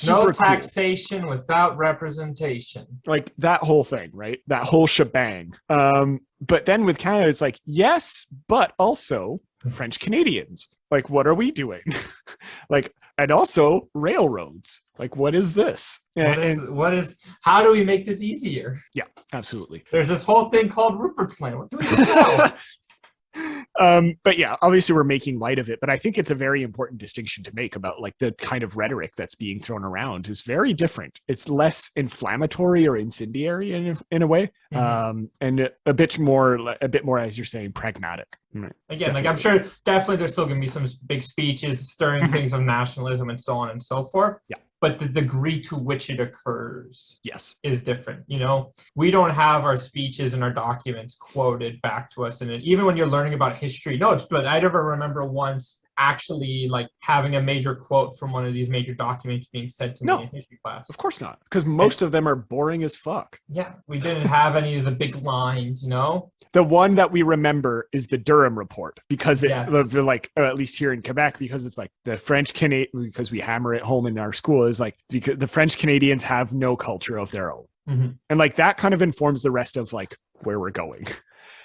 No taxation without representation. Like that whole thing, right? That whole shebang. But then with Canada, it's like, yes, but also French Canadians. Like, what are we doing? Like, and also railroads. Like, what is this? How do we make this easier? Yeah, absolutely. There's this whole thing called Rupert's Land. What do we do now? But yeah, obviously we're making light of it, but I think it's a very important distinction to make about like the kind of rhetoric that's being thrown around is very different. It's less inflammatory or incendiary in a way, and a bit more, as you're saying, pragmatic. Right. Again, like I'm sure definitely there's still going to be some big speeches stirring things of nationalism and so on and so forth. Yeah. But the degree to which it occurs is different. You know, we don't have our speeches and our documents quoted back to us. And even when you're learning about history notes, but I never remember once actually like having a major quote from one of these major documents being said to me in history class. Of course not, because most of them are boring as fuck. Yeah, we didn't have any of the big lines, you know? The one that we remember is the Durham Report, because it's like, at least here in Quebec, because it's like the French Canadian, because we hammer it home in our school, is like, because the French Canadians have no culture of their own. And like that kind of informs the rest of like where we're going.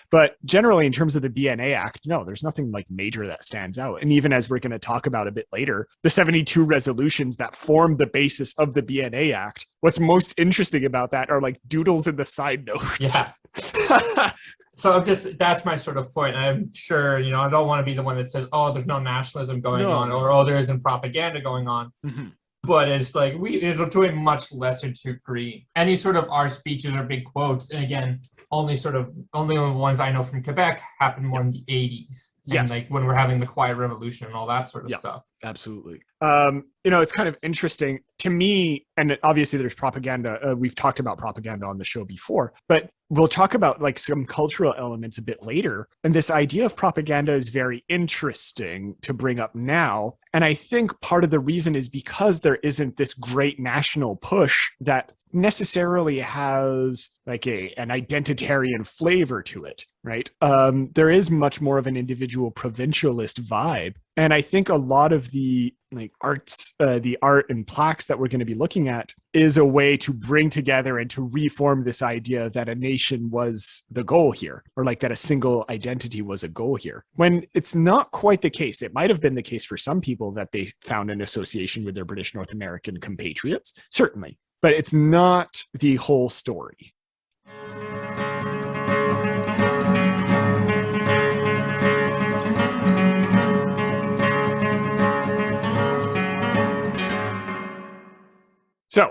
But generally, in terms of the BNA Act, no, there's nothing like major that stands out. And even as we're going to talk about a bit later, the 72 resolutions that form the basis of the BNA Act, what's most interesting about that are like doodles in the side notes. Yeah. So that's my sort of point. I'm sure, you know, I don't want to be the one that says, oh, there's no nationalism going on, or, oh, there isn't propaganda going on. But it's like, it's to a much lesser degree. Any sort of our speeches or big quotes, and again, only the ones I know from Quebec happened more in the 80s. And like when we're having the Quiet Revolution and all that sort of stuff. Absolutely. You know, it's kind of interesting to me, and obviously there's propaganda. We've talked about propaganda on the show before, but we'll talk about like some cultural elements a bit later. And this idea of propaganda is very interesting to bring up now. And I think part of the reason is because there isn't this great national push that necessarily has like an identitarian flavor to it, right? There is much more of an individual provincialist vibe. And I think a lot of the like arts, the art and plaques that we're going to be looking at is a way to bring together and to reform this idea that a nation was the goal here, or like that a single identity was a goal here, when it's not quite the case. It might have been the case for some people that they found an association with their British North American compatriots, certainly, but it's not the whole story. So,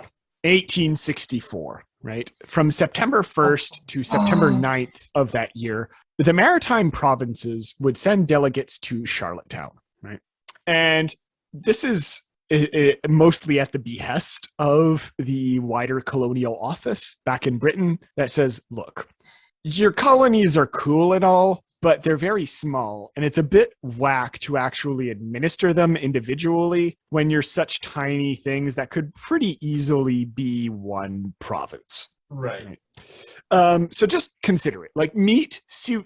1864, right? From September 1st to September 9th of that year, the maritime provinces would send delegates to Charlottetown, right? And this is mostly at the behest of the wider colonial office back in Britain that says, look, your colonies are cool and all, but they're very small, and it's a bit whack to actually administer them individually when you're such tiny things that could pretty easily be one province. Right. So just consider it. Like, see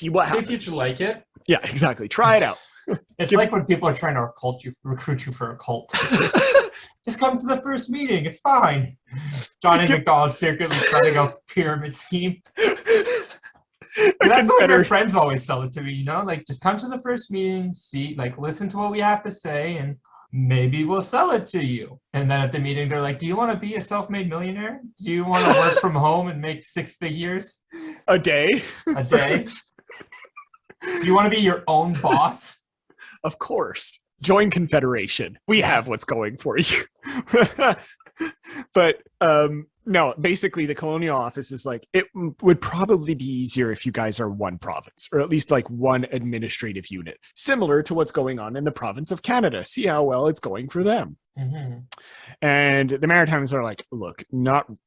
what happens. See if you like it. Yeah, exactly. Try it out. It's like when people are trying to recruit you for a cult. Just come to the first meeting. It's fine. Johnny McDonald secretly trying a pyramid scheme. That's the way my friends always sell it to me, you know? Like, just come to the first meeting, see, like, listen to what we have to say, and maybe we'll sell it to you. And then at the meeting, they're like, do you want to be a self-made millionaire? Do you want to work from home and make 6 figures? A day? A day? Do you want to be your own boss? Of course. Join Confederation. We have what's going for you. But no, basically the colonial office is like, it would probably be easier if you guys are one province, or at least like one administrative unit, similar to what's going on in the province of Canada. See how well it's going for them. And the Maritimes are like, look,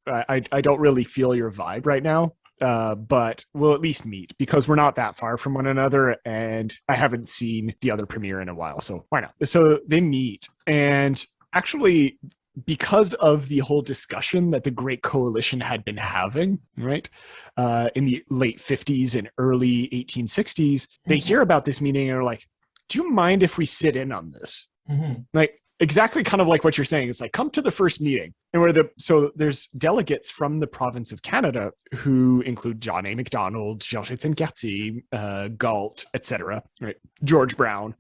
I don't really feel your vibe right now. But we'll at least meet because we're not that far from one another, and I haven't seen the other premier in a while, so why not? So they meet, and actually, because of the whole discussion that the Great Coalition had been having, right, in the late 50s and early 1860s, they hear about this meeting and are like, do you mind if we sit in on this? Like, exactly kind of like what you're saying. It's like, come to the first meeting. And so there's delegates from the province of Canada who include John A. Macdonald, Charlottetown Cartier, Galt, etc. Right? George Brown.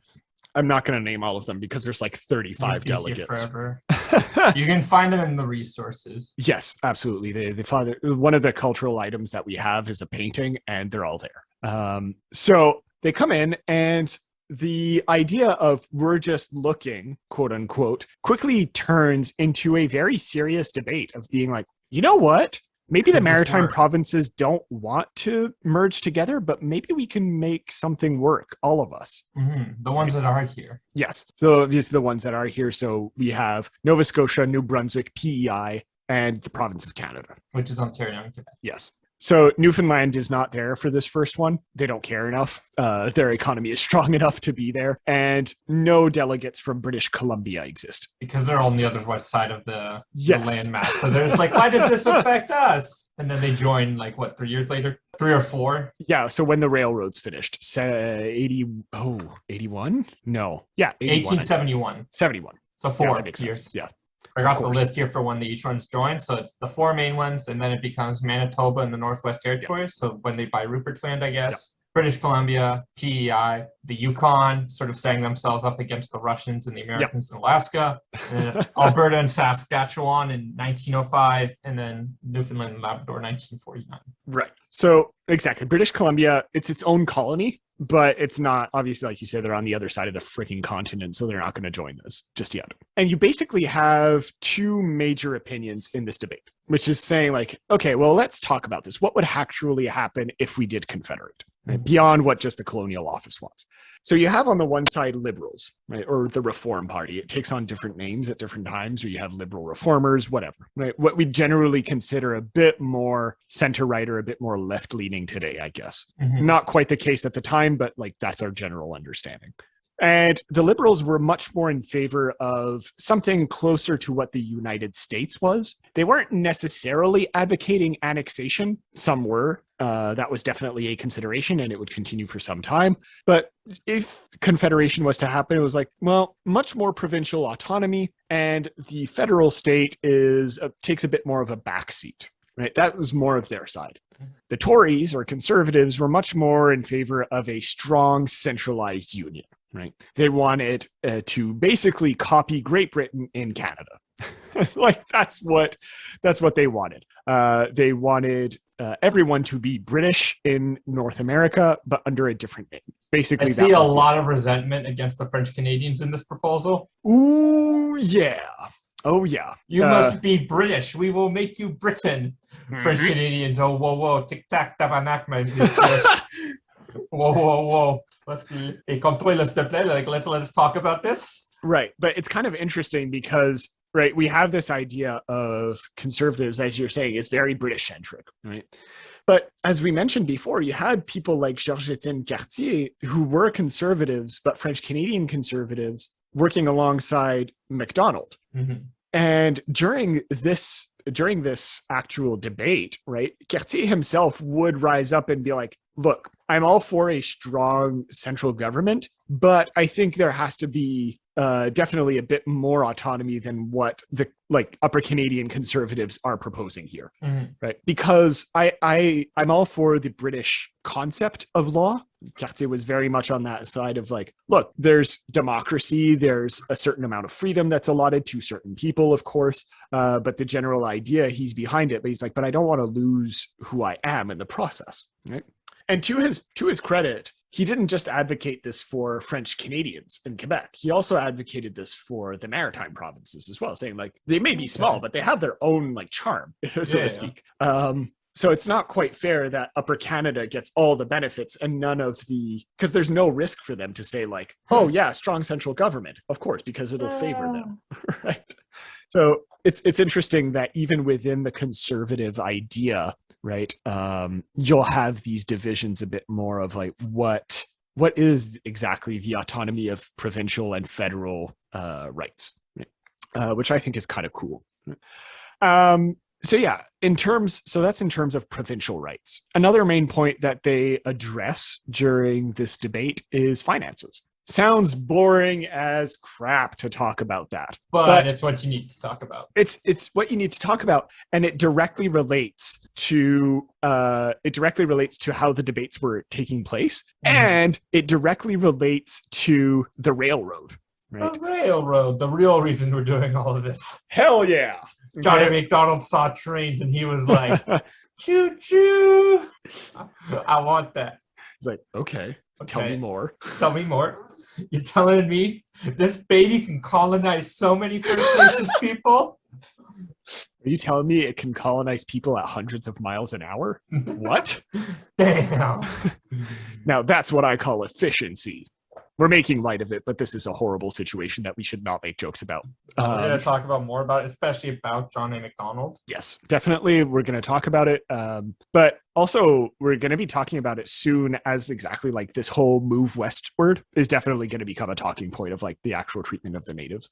I'm not going to name all of them because there's like 35 delegates. Forever. You can find them in the resources. Yes, absolutely. One of the cultural items that we have is a painting, and they're all there. So they come in, and the idea of we're just looking, quote unquote, quickly turns into a very serious debate of being like, you know what? Maybe the maritime provinces don't want to merge together, but maybe we can make something work, all of us. The ones that are here. Yes. So obviously the ones that are here. So we have Nova Scotia, New Brunswick, PEI, and the province of Canada. Which is Ontario and Quebec. Yes. So Newfoundland is not there for this first one. They don't care enough. Their economy is strong enough to be there. And no delegates from British Columbia exist. Because they're on the other west side of the land mass. So they're just like, why does this affect us? And then they join, like, what, 3 years later? 3 or 4? Yeah, so when the railroads finished. 81? No. Yeah, 1871. 71. So 4 that makes years. Sense. Yeah. I got the list here for when each one's joined. So it's the 4 main ones, and then it becomes Manitoba and the Northwest Territories. So when they buy Rupert's Land, I guess. British Columbia, PEI, the Yukon, sort of setting themselves up against the Russians and the Americans in Alaska, and Alberta and Saskatchewan in 1905, and then Newfoundland and Labrador 1949. Right. So exactly. British Columbia, it's its own colony, but it's not, obviously, like you said, they're on the other side of the freaking continent, so they're not going to join this just yet. And you basically have 2 major opinions in this debate, which is saying like, okay, well, let's talk about this. What would actually happen if we did confederate? Right? Beyond what just the colonial office wants. So you have on the one side liberals, right, or the Reform Party. It takes on different names at different times, or you have liberal reformers, whatever. Right? What we generally consider a bit more center-right or a bit more left-leaning today, I guess. Not quite the case at the time, but like that's our general understanding. And the liberals were much more in favor of something closer to what the United States was. They weren't necessarily advocating annexation. Some were. That was definitely a consideration, and it would continue for some time. But if confederation was to happen, it was like, well, much more provincial autonomy, and the federal state takes a bit more of a backseat. Right? That was more of their side. The Tories or conservatives were much more in favor of a strong centralized union. Right? They wanted to basically copy Great Britain in Canada. Like that's what they wanted. They wanted everyone to be British in North America, but under a different name. Basically, I see a lot of resentment against the French Canadians in this proposal. Ooh, yeah. Oh, yeah. You must be British. We will make you Britain. French Canadians. Oh, whoa. Tic-tac, tabarnak, man. Whoa. Let's be... Hey, comme toi, s'il te plaît. Like, let's talk about this. Right. But it's kind of interesting because, right, we have this idea of conservatives, as you're saying, is very British-centric, right? But as we mentioned before, you had people like Charlottetown Cartier who were conservatives, but French-Canadian conservatives working alongside Macdonald. And during this actual debate, right, Cartier himself would rise up and be like, look, I'm all for a strong central government, but I think there has to be definitely a bit more autonomy than what the upper Canadian conservatives are proposing here, right? Because I'm all for the British concept of law. Cartier was very much on that side of like, look, there's democracy, there's a certain amount of freedom that's allotted to certain people, of course, but the general idea, he's behind it, but he's like, but I don't want to lose who I am in the process, right? And to his credit, he didn't just advocate this for French Canadians in Quebec. He also advocated this for the maritime provinces as well, saying like they may be small, but they have their own like charm, so to speak. So it's not quite fair that Upper Canada gets all the benefits and none of the, because there's no risk for them to say like, oh yeah, strong central government, of course, because it'll favor them, right? So it's interesting that even within the conservative idea, right, you'll have these divisions a bit more of like what is exactly the autonomy of provincial and federal rights, right? Which I think is kind of cool. So yeah, that's in terms of provincial rights. Another main point that they address during this debate is finances. Sounds boring as crap to talk about that. But it's what you need to talk about. It's what you need to talk about, and it directly relates to how the debates were taking place, and it directly relates to the railroad. Right? The railroad, the real reason we're doing all of this. Hell yeah. Johnny McDonald saw trains and he was like, choo choo. I want that. He's like, okay, tell me more. Tell me more. You're telling me this baby can colonize so many First Nations people? Are you telling me it can colonize people at hundreds of miles an hour? What? Damn. Now that's what I call efficiency. We're making light of it, but this is a horrible situation that we should not make jokes about. We're going to talk about more about it, especially about John A. MacDonald. Yes, definitely. We're going to talk about it. But also, we're going to be talking about it soon, as exactly like this whole move westward is definitely going to become a talking point of like the actual treatment of the natives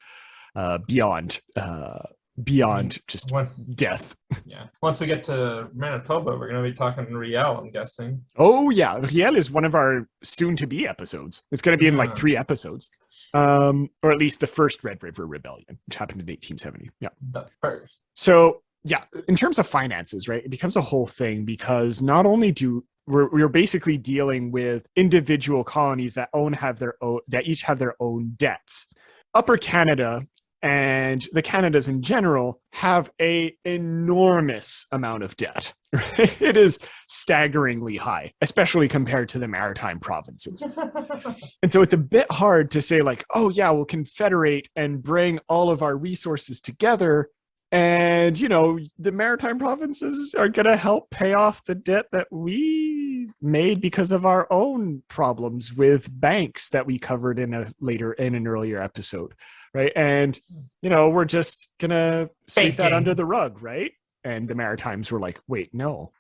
beyond just death. Yeah. Once we get to Manitoba, we're going to be talking Riel, I'm guessing. Oh, yeah. Riel is one of our soon-to-be episodes. It's going to be in like 3 episodes. Or at least the first Red River Rebellion, which happened in 1870. Yeah. The first. So, yeah, in terms of finances, right, it becomes a whole thing because not only we're basically dealing with individual colonies that each have their own debts. Upper Canada and the Canadas in general have a enormous amount of debt. Right? It is staggeringly high, especially compared to the maritime provinces. And so it's a bit hard to say like, oh yeah, we'll confederate and bring all of our resources together. And, the maritime provinces are going to help pay off the debt that we made because of our own problems with banks that we covered in an earlier episode. Right. And, we're just going to sweep that under the rug. Right. And the Maritimes were like, wait, no.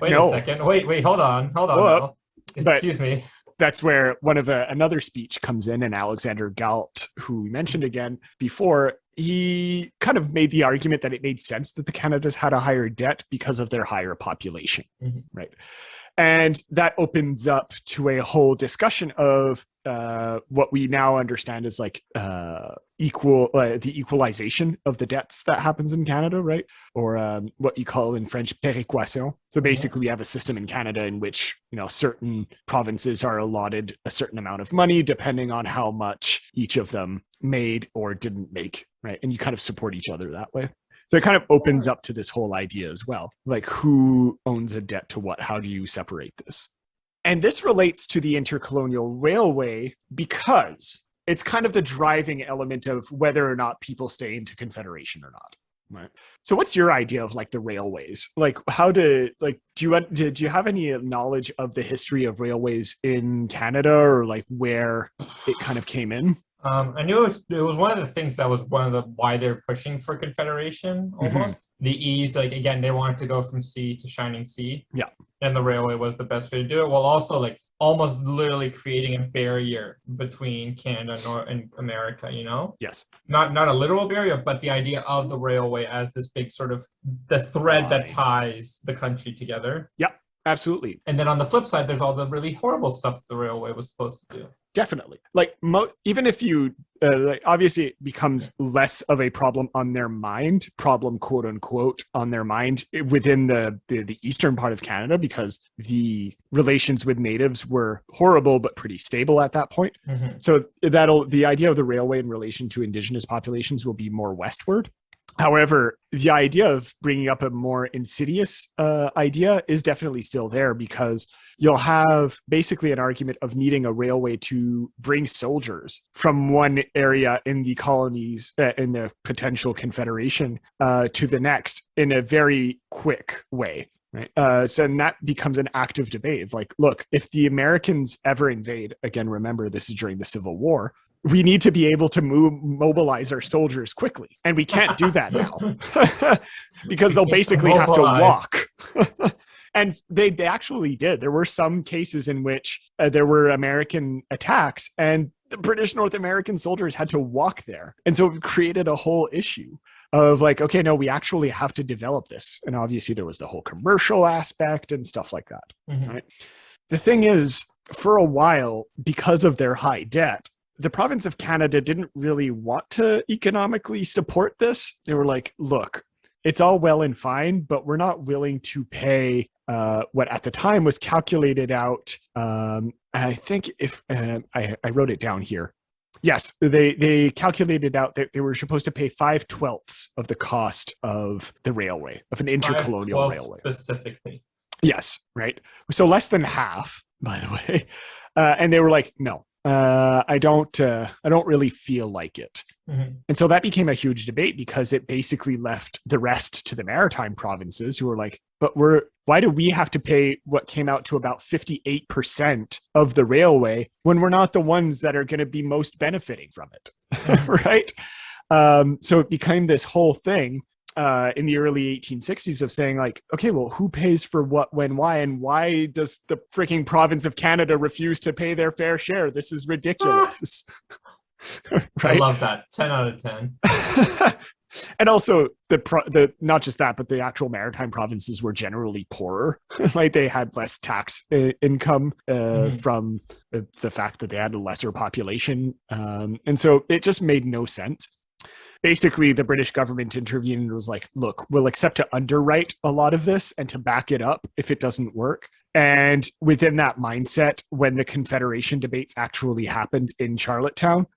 Wait a second. Wait, hold on. Well, excuse me. That's where another speech comes in, and Alexander Galt, who we mentioned again before, he kind of made the argument that it made sense that the Canadas had a higher debt because of their higher population. Right. And that opens up to a whole discussion of what we now understand as like the equalization of the debts that happens in Canada, right? Or what you call in French péréquation. So basically, we have a system in Canada in which certain provinces are allotted a certain amount of money depending on how much each of them made or didn't make, right? And you kind of support each other that way. So it kind of opens up to this whole idea as well, like who owns a debt to what? How do you separate this? And this relates to the intercolonial railway because it's kind of the driving element of whether or not people stay into Confederation or not. Right. So what's your idea of like the railways? Like do you have any knowledge of the history of railways in Canada or like where it kind of came in? I knew it was one of the things that was why they're pushing for Confederation almost. The ease, like again, they wanted to go from sea to shining sea. Yeah. And the railway was the best way to do it, while also like almost literally creating a barrier between Canada and America, Yes. Not a literal barrier, but the idea of the railway as this big sort of the thread that ties the country together. Yeah, absolutely. And then on the flip side, there's all the really horrible stuff the railway was supposed to do. Definitely. Like even if you obviously it becomes less of a problem on their mind, quote unquote, on their mind within the eastern part of Canada because the relations with natives were horrible but pretty stable at that point. So the idea of the railway in relation to indigenous populations will be more westward. However, the idea of bringing up a more insidious idea is definitely still there because you'll have basically an argument of needing a railway to bring soldiers from one area in the colonies, in the potential Confederation, to the next in a very quick way. Right. So and that becomes an active debate of like, look, if the Americans ever invade, again, remember this is during the Civil War, we need to be able to mobilize our soldiers quickly. And we can't do that now because they'll basically have to walk. And they actually did. There were some cases in which there were American attacks and the British North American soldiers had to walk there. And so it created a whole issue of like, okay, no, we actually have to develop this. And obviously there was the whole commercial aspect and stuff like that. Right? The thing is, for a while, because of their high debt, the province of Canada didn't really want to economically support this. They were like, look, it's all well and fine, but we're not willing to pay what at the time was calculated out. I think if I wrote it down here. Yes, they calculated out that they were supposed to pay 5/12 of the cost of the railway, of an intercolonial railway. Specifically. Yes, right. So less than half, by the way. And they were like, no, I don't really feel like it. Mm-hmm. And so that became a huge debate because it basically left the rest to the maritime provinces who were like, but why do we have to pay what came out to about 58% of the railway when we're not the ones that are going to be most benefiting from it? Right. So it became this whole thing in the early 1860s of saying like, okay, well, who pays for what, when, why, and why does the freaking province of Canada refuse to pay their fair share? This is ridiculous. Right? I love that. 10 out of 10. And also the not just that, but the actual maritime provinces were generally poorer. Like they had less tax income from the fact that they had a lesser population. And so it just made no sense. Basically, the British government intervened and was like, look, we'll accept to underwrite a lot of this and to back it up if it doesn't work. And within that mindset, when the Confederation debates actually happened in Charlottetown,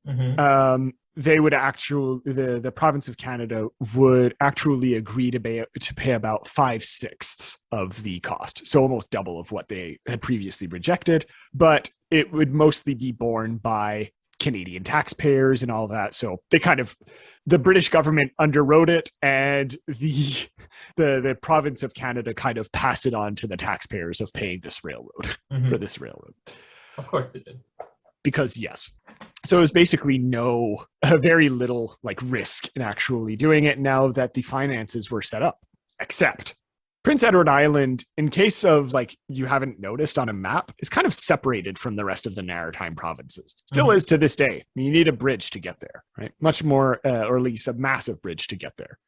they would the province of Canada would actually agree to pay about 5/6 of the cost. So almost double of what they had previously rejected, but it would mostly be borne by Canadian taxpayers and all that. So the British government underwrote it, and the province of Canada kind of passed it on to the taxpayers of paying this railroad for this railroad. Of course they did. Because yes. So it was basically very little like risk in actually doing it now that the finances were set up. Except Prince Edward Island, in case of like you haven't noticed on a map, is kind of separated from the rest of the maritime provinces. Still is to this day. You need a bridge to get there, right? Much more, or at least a massive bridge to get there.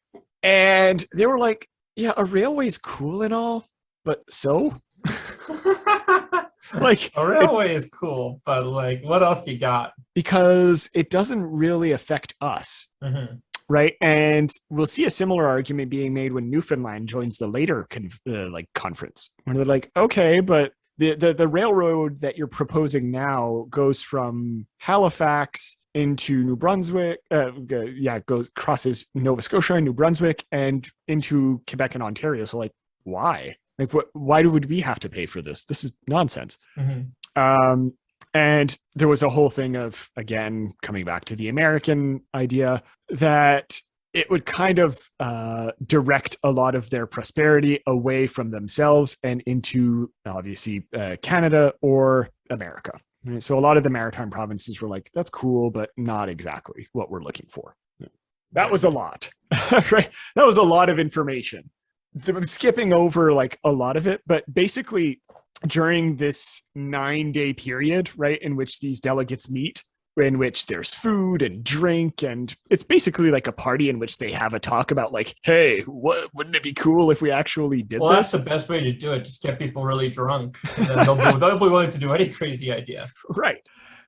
And they were like, yeah, a railway's cool and all, but so? Like a railway is cool, but like what else you got? Because it doesn't really affect us. Right. And we'll see a similar argument being made when Newfoundland joins the later conference, where they're like, okay, but the railroad that you're proposing now goes from Halifax into New Brunswick, crosses Nova Scotia and New Brunswick and into Quebec and Ontario. So like, why? Like, why would we have to pay for this? This is nonsense. And there was a whole thing of, again, coming back to the American idea that it would kind of direct a lot of their prosperity away from themselves and into, obviously, Canada or America. Right? So a lot of the maritime provinces were like, that's cool, but not exactly what we're looking for. That was a lot, right? That was a lot of information. I'm skipping over like a lot of it, but basically during this 9-day period, right, in which these delegates meet, in which there's food and drink, and it's basically like a party in which they have a talk about like, hey, wouldn't it be cool if we actually did this? That's the best way to do it. Just get people really drunk, and then they'll be willing to do any crazy idea. Right.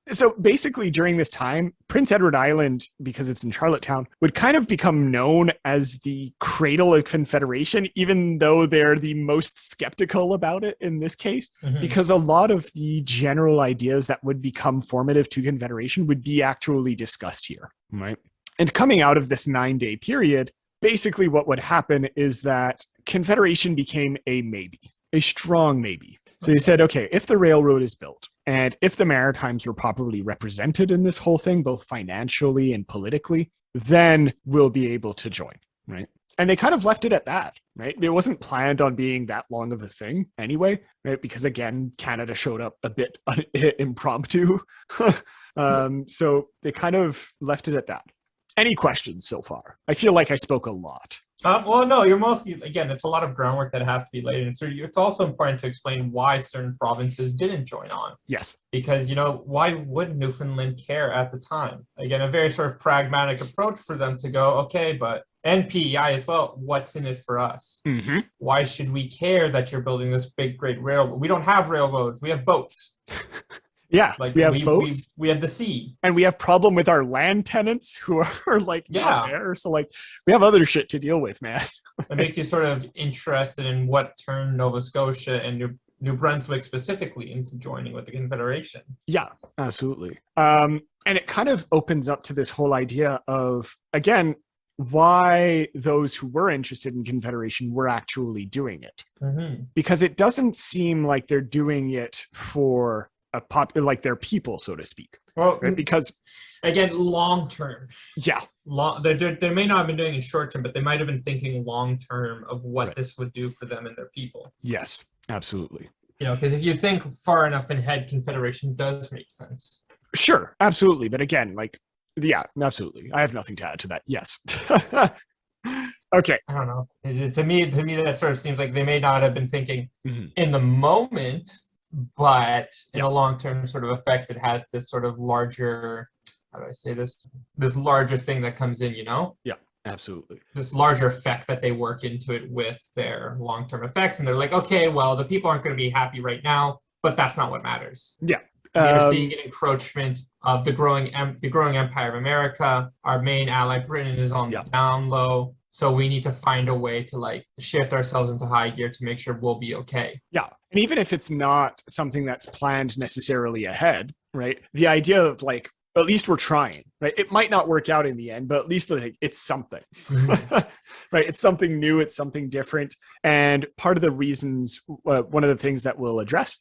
So basically during this time, Prince Edward Island, because it's in Charlottetown, would kind of become known as the Cradle of Confederation, even though they're the most skeptical about it in this case, because a lot of the general ideas that would become formative to Confederation would be actually discussed here, right? And coming out of this 9-day period, basically what would happen is that Confederation became a maybe, a strong maybe. So they said, okay, if the railroad is built and if the Maritimes were properly represented in this whole thing, both financially and politically, then we'll be able to join, right? And they kind of left it at that, right? It wasn't planned on being that long of a thing anyway, right? Because again, Canada showed up a bit impromptu. So they kind of left it at that. Any questions so far? I feel like I spoke a lot. Well, no, you're mostly, again, it's a lot of groundwork that has to be laid in. So it's also important to explain why certain provinces didn't join on. Yes. Because, why would Newfoundland care at the time? Again, a very sort of pragmatic approach for them to go, okay, but and PEI as well. What's in it for us? Mm-hmm. Why should we care that you're building this big, great railroad? We don't have railroads. We have boats. Yeah, Like we have boats. we have the sea. And we have problem with our land tenants who are like not Yeah. there. So like we have other shit to deal with, man. It makes you sort of interested in what turned Nova Scotia and New Brunswick specifically into joining with the Confederation. Yeah, absolutely. And it kind of opens up to this whole idea of, again, why those who were interested in Confederation were actually doing it. Mm-hmm. Because it doesn't seem like they're doing it for like their people, so to speak. Well, right? Because again, long term. Yeah. They may not have been doing it short term, but they might have been thinking long term of what this would do for them and their people. Yes, absolutely. Because if you think far enough ahead, Confederation does make sense. Sure, absolutely. But again, like, yeah, absolutely. I have nothing to add to that. Yes. Okay. I don't know. To me, that sort of seems like they may not have been thinking in the moment, but in a long-term sort of effects, it had this sort of larger, how do I say this larger thing that comes in, Yeah, absolutely. This larger effect that they work into it with their long-term effects. And they're like, okay, well, the people aren't going to be happy right now, but that's not what matters. Yeah. We're seeing an encroachment of the growing empire of America. Our main ally, Britain, is on the down low. So we need to find a way to like shift ourselves into high gear to make sure we'll be okay. Yeah. And even if it's not something that's planned necessarily ahead, right? The idea of like, at least we're trying, right? It might not work out in the end, but at least like, it's something, right? It's something new. It's something different. And part of the reasons, one of the things that we'll address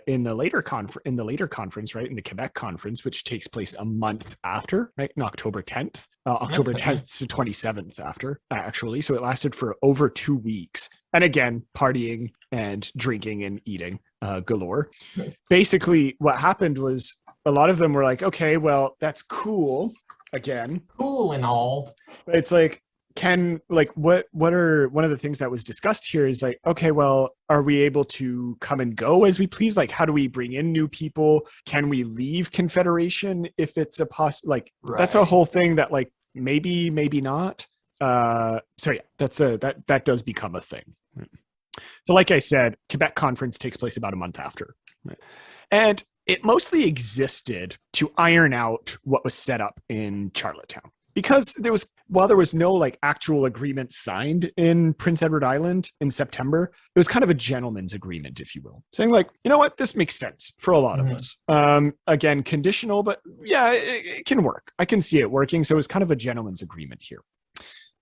in the later conference, right? In the Quebec Conference, which takes place a month after, right? On October 10th, October 10th to 27th after, actually. So it lasted for over 2 weeks. And again, partying and drinking and eating galore. Basically, what happened was a lot of them were like, okay, well, that's cool. Again, it's cool and all. But it's like, what are one of the things that was discussed here is like, okay, well, are we able to come and go as we please? Like, how do we bring in new people? Can we leave Confederation if it's a that's a whole thing that like maybe not. So yeah, that does become a thing. So like I said, Quebec Conference takes place about a month after. And it mostly existed to iron out what was set up in Charlottetown. Because while there was no like actual agreement signed in Prince Edward Island in September, it was kind of a gentleman's agreement, if you will, saying like, you know what, this makes sense for a lot of us. Again, conditional, but yeah, it can work. I can see it working. So it was kind of a gentleman's agreement here.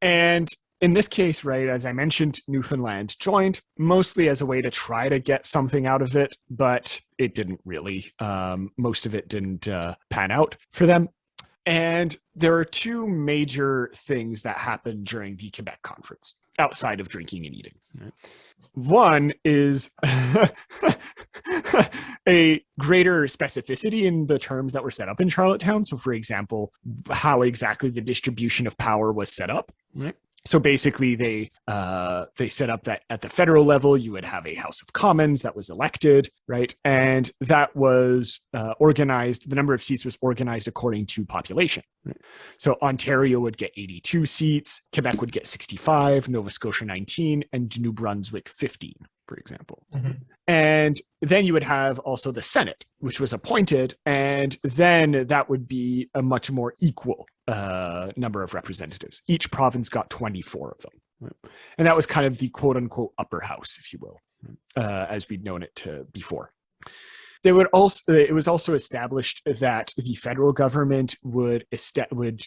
And in this case, right, as I mentioned, Newfoundland joined mostly as a way to try to get something out of it, but it didn't really. Most of it didn't pan out for them. And there are two major things that happened during the Quebec Conference outside of drinking and eating. Right? One is a greater specificity in the terms that were set up in Charlottetown. So, for example, how exactly the distribution of power was set up. Right? So basically, they set up that at the federal level, you would have a House of Commons that was elected, right? And that was organized. The number of seats was organized according to population. Right? So Ontario would get 82 seats, Quebec would get 65, Nova Scotia 19, and New Brunswick 15, for example. And then you would have also the Senate, which was appointed, and then that would be a much more equal number of representatives. Each province got 24 of them. Right? And that was kind of the quote unquote upper house, if you will, as we'd known it before. It was also established that the federal government would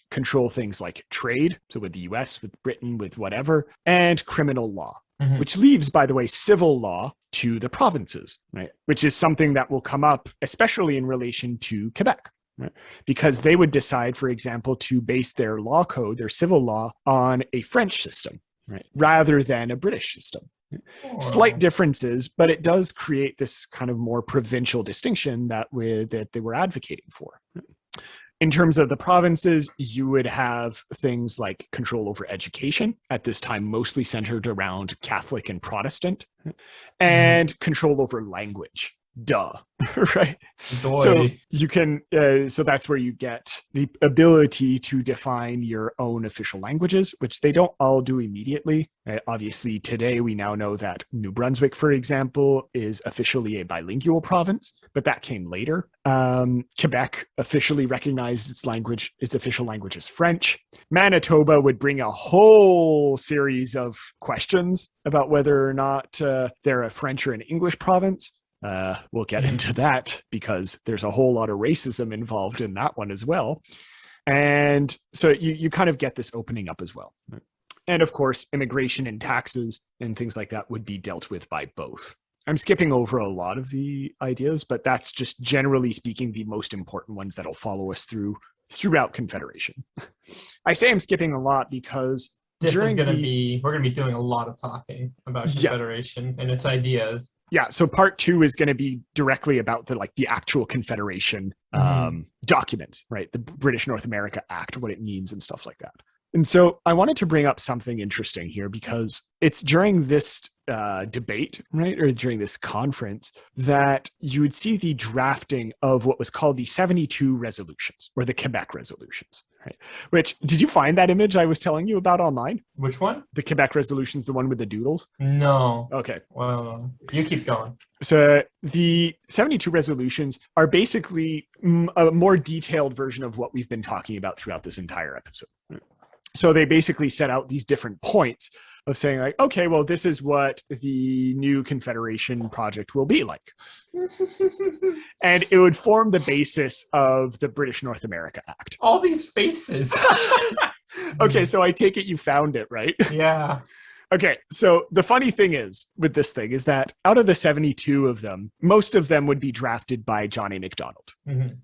control things like trade, so with the US, with Britain, with whatever, and criminal law, which leaves, by the way, civil law to the provinces, right? Which is something that will come up, especially in relation to Quebec. Right? Because they would decide, for example, to base their law code, their civil law, on a French system, right, rather than a British system. Slight differences, but it does create this kind of more provincial distinction that they were advocating for. In terms of the provinces, you would have things like control over education, at this time mostly centered around Catholic and Protestant, and control over language. Duh. Right? Doy. So you can, so that's where you get the ability to define your own official languages, which they don't all do immediately. Obviously, today we now know that New Brunswick, for example, is officially a bilingual province, but that came later. Quebec officially recognized its official language is French. Manitoba would bring a whole series of questions about whether or not they're a French or an English province. We'll get into that because there's a whole lot of racism involved in that one as well. And so you kind of get this opening up as well. And of course, immigration and taxes and things like that would be dealt with by both. I'm skipping over a lot of the ideas, but that's just generally speaking the most important ones that'll follow us throughout Confederation. I say I'm skipping a lot because we're going to be doing a lot of talking about Confederation and its ideas. Yeah, so part 2 is going to be directly about the actual Confederation documents, right? The British North America Act, what it means and stuff like that. And so I wanted to bring up something interesting here because it's during this debate, right, or during this conference that you would see the drafting of what was called the 72 resolutions or the Quebec resolutions, right? Which, did you find that image I was telling you about online? Which one? The Quebec resolutions, the one with the doodles? No. Okay. Well, you keep going. So the 72 resolutions are basically a more detailed version of what we've been talking about throughout this entire episode. So they basically set out these different points of saying like, okay, well, this is what the new Confederation project will be like. And it would form the basis of the British North America Act. All these faces. Okay, so I take it you found it, right? Yeah. Okay, so the funny thing is with this thing is that out of the 72 of them, most of them would be drafted by John A. Macdonald.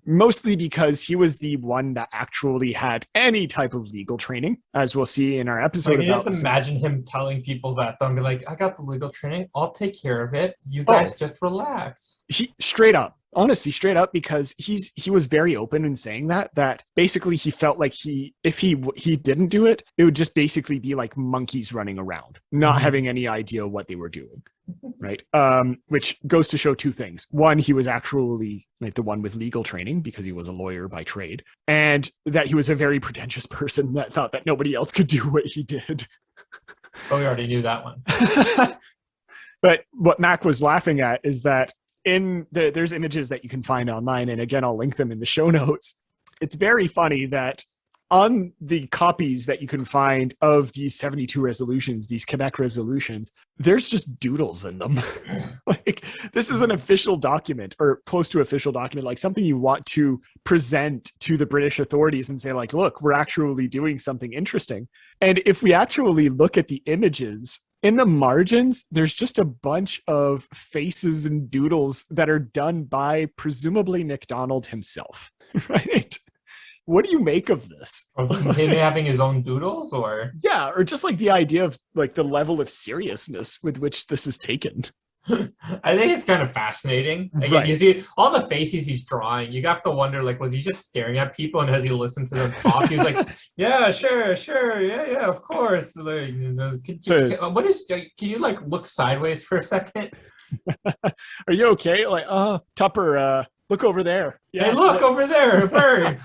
Mostly because he was the one that actually had any type of legal training, as we'll see in our episode. Like, just imagine him telling people that, they'll be like, I got the legal training, I'll take care of it. You guys just relax. He straight up. Honestly, straight up, because he was very open in saying that basically he felt like if he didn't do it, it would just basically be like monkeys running around, not having any idea what they were doing, right? Which goes to show two things. One, he was actually like the one with legal training because he was a lawyer by trade, and that he was a very pretentious person that thought that nobody else could do what he did. Oh, we already knew that one. But what Mac was laughing at is that there's images that you can find online, and again, I'll link them in the show notes. It's very funny that on the copies that you can find of these 72 resolutions, these Quebec resolutions, there's just doodles in them. Like, this is an official document or close to official document, like something you want to present to the British authorities and say like, look, we're actually doing something interesting. And if we actually look at the images, in the margins, there's just a bunch of faces and doodles that are done by presumably Macdonald himself, right? What do you make of this? Him having his own doodles, or? Yeah, or just like the idea of like the level of seriousness with which this is taken. I think it's kind of fascinating. Again, right. You see all the faces he's drawing. You have to wonder, like, was he just staring at people, and as he listened to them talk, he was like, "Yeah, sure, yeah, of course." Like, you know, can you like look sideways for a second? Are you okay? Like, Tupper, look over there. Yeah, hey, look over there, a bird.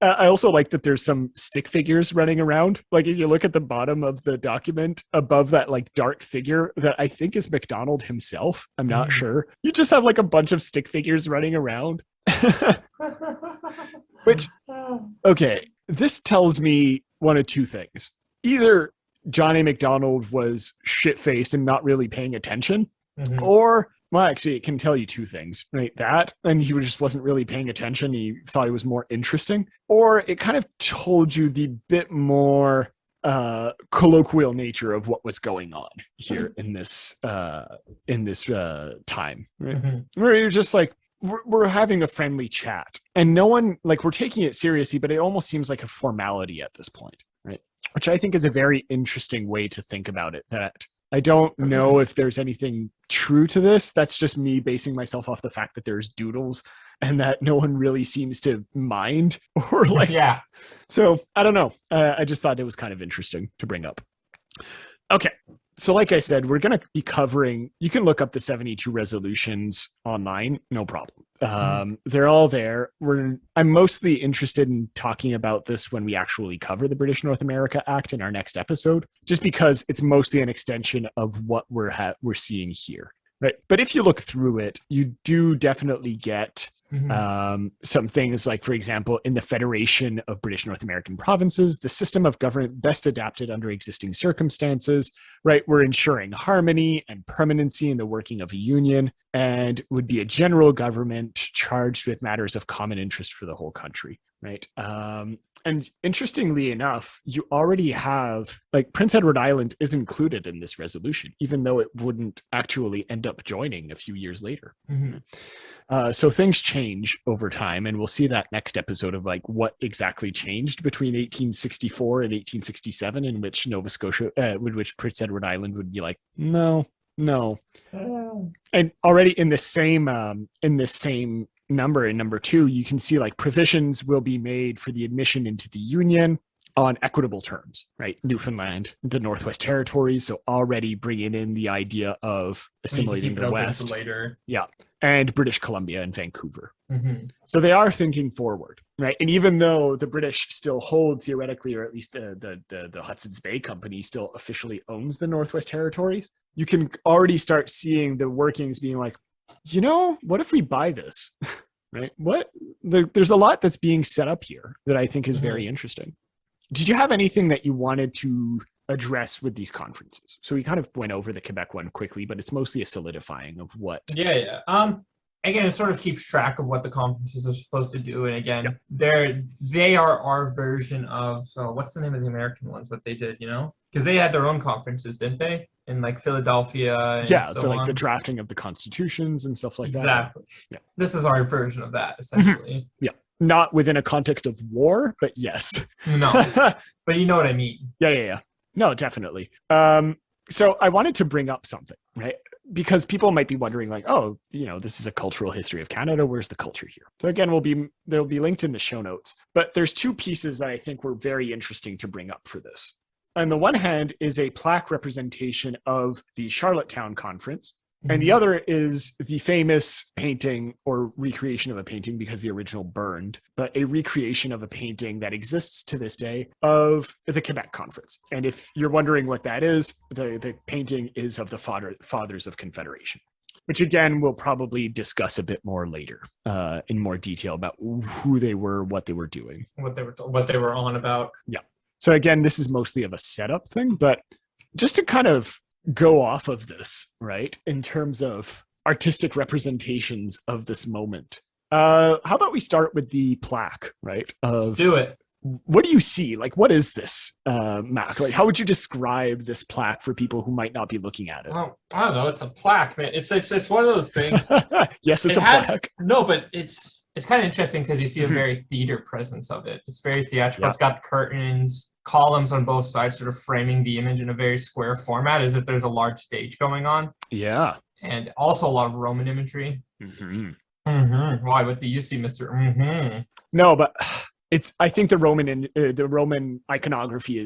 I also like that there's some stick figures running around. Like, if you look at the bottom of the document above that like dark figure that I think is Macdonald himself, I'm not sure. You just have like a bunch of stick figures running around. Which, okay, this tells me one of two things. Either John A. Macdonald was shit-faced and not really paying attention, or, well, actually, it can tell you two things, right? That, and he just wasn't really paying attention. He thought it was more interesting. Or it kind of told you the bit more colloquial nature of what was going on here in this time, right? Where you're just like, we're having a friendly chat. And no one, like, we're taking it seriously, but it almost seems like a formality at this point, right? Which I think is a very interesting way to think about it, that I don't know if there's anything true to this. That's just me basing myself off the fact that there's doodles and that no one really seems to mind, or like, yeah. So I don't know. I just thought it was kind of interesting to bring up. Okay. So like I said, we're going to be covering, you can look up the 72 resolutions online, no problem. They're all there. I'm mostly interested in talking about this when we actually cover the British North America Act in our next episode, just because it's mostly an extension of what we're seeing here. Right. But if you look through it, you do definitely get some things like, for example, in the Federation of British North American Provinces, the system of government best adapted under existing circumstances, right? We're ensuring harmony and permanency in the working of a union, and would be a general government charged with matters of common interest for the whole country, right? And interestingly enough, you already have, like, Prince Edward Island is included in this resolution, even though it wouldn't actually end up joining a few years later. So things change over time, and we'll see that next episode of like what exactly changed between 1864 and 1867, in which Nova Scotia, with which Prince Edward Island would be like, no. And already in the same number, in number 2, you can see like provisions will be made for the admission into the Union on equitable terms, right? Newfoundland, the Northwest Territories, so already bringing in the idea of assimilating the West. Later. Yeah. And British Columbia and Vancouver. So they are thinking forward, right? And even though the British still hold theoretically, or at least the Hudson's Bay Company still officially owns the Northwest Territories, you can already start seeing the workings being like, what if we buy this, right? There's a lot that's being set up here that I think is very interesting. Did you have anything that you wanted to address with these conferences? So we kind of went over the Quebec one quickly, but it's mostly a solidifying of what. Again, it sort of keeps track of what the conferences are supposed to do, and again, they are our version of what's the name of the American ones? What they did, because they had their own conferences, didn't they? In like Philadelphia. And for like the drafting of the constitutions and stuff like that. Exactly. Yeah. This is our version of that, essentially. Not within a context of war, but yes. No, but you know what I mean. Yeah. No, definitely. So I wanted to bring up something, right? Because people might be wondering like, oh, this is a cultural history of Canada. Where's the culture here? So again, they'll be linked in the show notes. But there's 2 pieces that I think were very interesting to bring up for this. On the one hand is a plaque representation of the Charlottetown Conference. And the other is the famous painting, or recreation of a painting because the original burned, but a recreation of a painting that exists to this day of the Quebec Conference. And if you're wondering what that is, the painting is of the Fathers of Confederation, which again, we'll probably discuss a bit more later in more detail about who they were, what they were doing. What they were on about. Yeah. So again, this is mostly of a setup thing, but just to kind of go off of this, right, in terms of artistic representations of this moment. How about we start with the plaque, right? Let's do it. What do you see? Like, what is this, Mac? Like, how would you describe this plaque for people who might not be looking at it? Oh, I don't know. It's a plaque, man. It's one of those things. Yes, it's a plaque. No, but it's kind of interesting because you see a very theater presence of it. It's very theatrical. It's got curtains, columns on both sides sort of framing the image in a very square format, as if there's a large stage going on. Yeah. And also a lot of Roman imagery. Why? What do you see, Mr. No, but I think the Roman iconography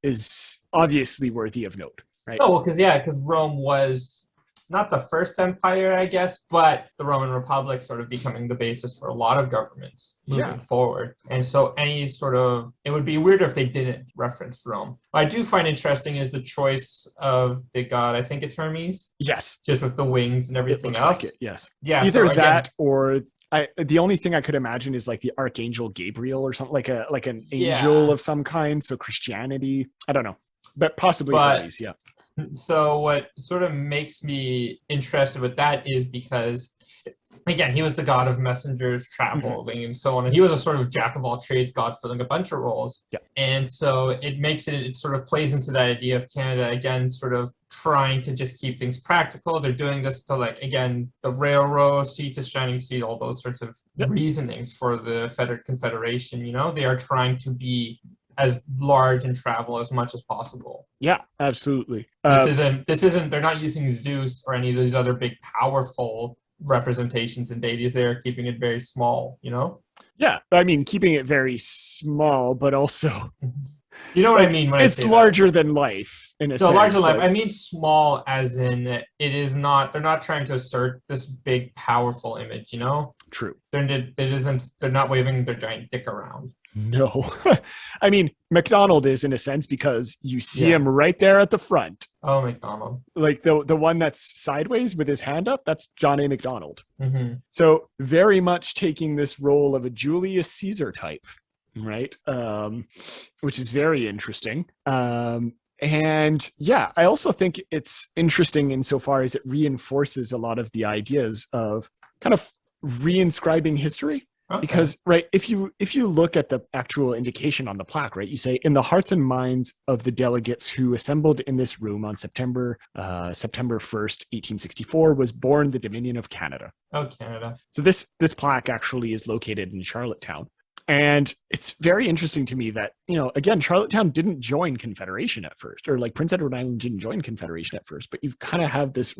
is obviously worthy of note, right? Oh, well, because Rome was not the first empire, I guess, but the Roman Republic sort of becoming the basis for a lot of governments moving forward. And so it would be weird if they didn't reference Rome. What I do find interesting is the choice of the god, I think it's Hermes. Yes. Just with the wings and everything else. Like it, yes. Yeah. Either that or the only thing I could imagine is like the Archangel Gabriel or something, like an angel of some kind. So Christianity, I don't know, but possibly Hermes, yeah. So what sort of makes me interested with that is because, again, he was the god of messengers, traveling, and so on. And he was a sort of jack of all trades god filling a bunch of roles. Yeah. And so it sort of plays into that idea of Canada, again, sort of trying to just keep things practical. They're doing this to, like, again, the railroad, sea to shining sea, all those sorts of reasonings for the Confederation. They are trying to be as large and travel as much as possible. Yeah, absolutely. This isn't, they're not using Zeus or any of these other big, powerful representations and deities. They're keeping it very small, Yeah, I mean, keeping it very small, but also... You know what I mean when I say it's larger than life in a sense. Larger than life. I mean small, as in it is not. They're not trying to assert this big, powerful image. You know. True. They're not waving their giant dick around. No. I mean, MacDonald is in a sense because you see him right there at the front. Oh, MacDonald. Like the one that's sideways with his hand up, that's John A. MacDonald. Mm-hmm. So very much taking this role of a Julius Caesar type, right? Which is very interesting. And yeah, I also think it's interesting insofar as it reinforces a lot of the ideas of kind of reinscribing history. Okay. Because, right, if you look at the actual indication on the plaque, right, you say, in the hearts and minds of the delegates who assembled in this room on September 1st, 1864, was born the Dominion of Canada. Oh, Canada. So this plaque actually is located in Charlottetown. And it's very interesting to me that, again, Charlottetown didn't join Confederation at first, or like Prince Edward Island didn't join Confederation at first, but you've kind of have this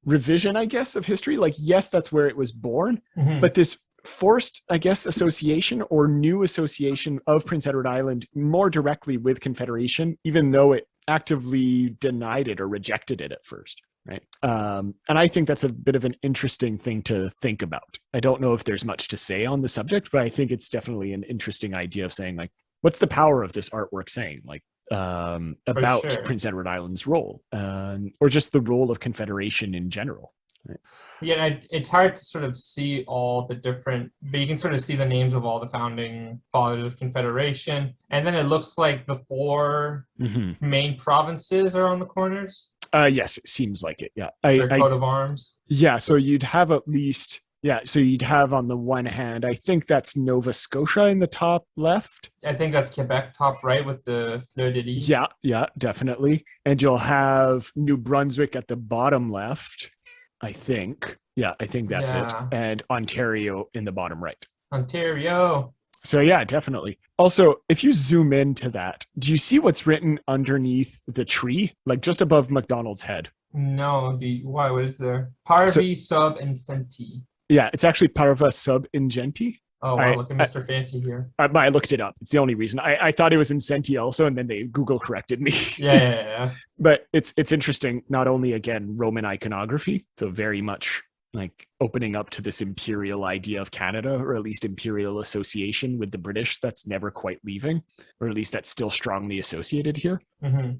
revision, I guess, of history. Like, yes, that's where it was born, but this forced, I guess, association or new association of Prince Edward Island more directly with Confederation, even though it actively denied it or rejected it at first. Right. And I think that's a bit of an interesting thing to think about. I don't know if there's much to say on the subject, but I think it's definitely an interesting idea of saying, like, what's the power of this artwork saying, like, about Prince Edward Island's role, or just the role of Confederation in general. Right. Yeah, it's hard to sort of see all the different, but you can sort of see the names of all the founding fathers of Confederation. And then it looks like the four main provinces are on the corners. Yes, it seems like it. Yeah. Their coat of arms. Yeah, so you'd have at least, so you'd have on the one hand, I think that's Nova Scotia in the top left. I think that's Quebec top right with the fleur de lis. Yeah, definitely. And you'll have New Brunswick at the bottom left. I think. Yeah, I think that's it. And Ontario in the bottom right. Ontario. So yeah, definitely. Also, if you zoom into that, do you see what's written underneath the tree? Like just above MacDonald's head? No, why? What is there? Parvi sub incenti. Yeah, it's actually Parva sub ingenti. Oh, wow, look at Mr. Fancy here. I looked it up. It's the only reason. I thought it was incenti also, and then they Google corrected me. Yeah. But it's interesting, not only, again, Roman iconography, so very much like opening up to this imperial idea of Canada, or at least imperial association with the British that's never quite leaving, or at least that's still strongly associated here.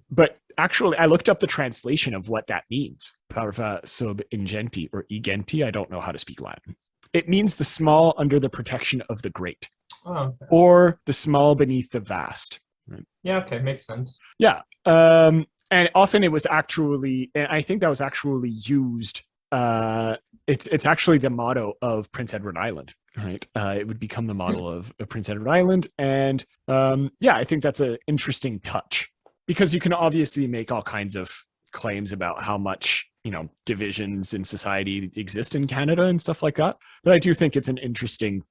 But actually, I looked up the translation of what that means. Parva sub ingenti, or igenti. I don't know how to speak Latin. It means the small under the protection of the great, or the small beneath the vast. Right? Yeah, okay, makes sense. Yeah, and often it was actually, and I think that was actually used. It's actually the motto of Prince Edward Island. Right, it would become the model of Prince Edward Island, and I think that's an interesting touch, because you can obviously make all kinds of claims about how much divisions in society exist in Canada and stuff like that. But I do think it's an interesting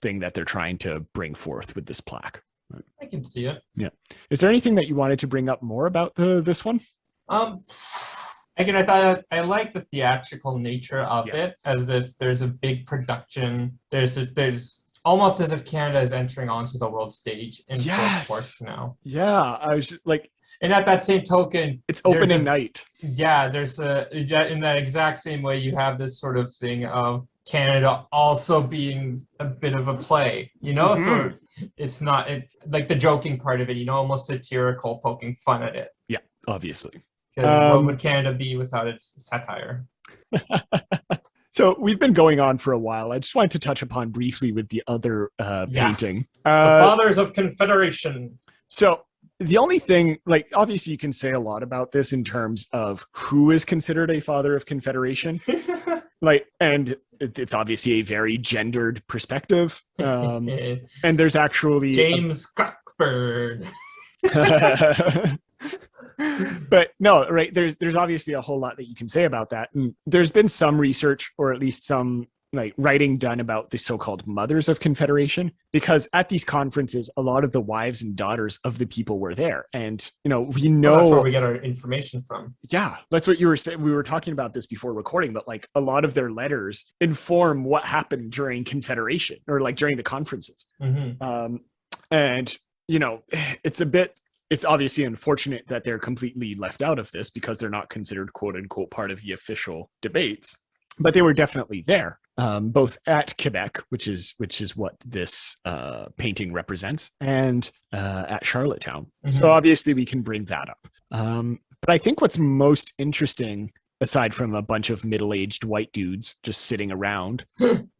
thing that they're trying to bring forth with this plaque. Right. I can see it. Yeah. Is there anything that you wanted to bring up more about this one? Again, I thought I like the theatrical nature of it, as if there's a big production. There's almost as if Canada is entering onto the world stage in sports now. Yeah, I was like. And at that same token, it's opening night. Yeah, there's in that exact same way, you have this sort of thing of Canada also being a bit of a play, So it's like the joking part of it, almost satirical, poking fun at it. Yeah, obviously. What would Canada be without its satire? So we've been going on for a while. I just wanted to touch upon briefly with the other painting. The Fathers of Confederation. So the only thing, like, obviously you can say a lot about this in terms of who is considered a father of Confederation. And it's obviously a very gendered perspective. And there's actually James Cockburn. But no, right, there's obviously a whole lot that you can say about that. And there's been some research, or at least some writing done about the so-called mothers of Confederation, because at these conferences, a lot of the wives and daughters of the people were there. And, we know that's where we get our information from. Yeah, that's what you were saying. We were talking about this before recording, but like a lot of their letters inform what happened during Confederation, or like during the conferences. And, it's a bit it's obviously unfortunate that they're completely left out of this because they're not considered quote unquote part of the official debates, but they were definitely there, both at Quebec, which is what this painting represents, and at Charlottetown. So obviously we can bring that up. But I think what's most interesting, aside from a bunch of middle-aged white dudes just sitting around,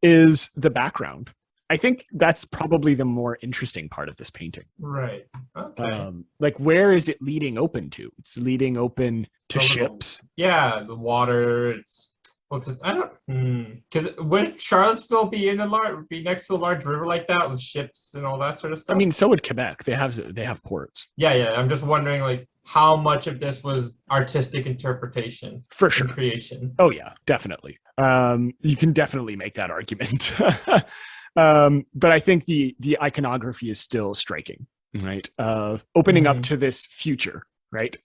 is the background. I think that's probably the more interesting part of this painting. Right. Okay. Like, where is it leading open to? It's leading open to ships. Yeah, the water. It's I don't because would Charlottesville be next to a large river like that with ships and all that sort of stuff? I mean, so would Quebec. They have ports. Yeah. I'm just wondering, like, how much of this was artistic interpretation for sure, creation. Oh yeah, definitely. You can definitely make that argument. But I think the iconography is still striking, right? Opening up to this future, right?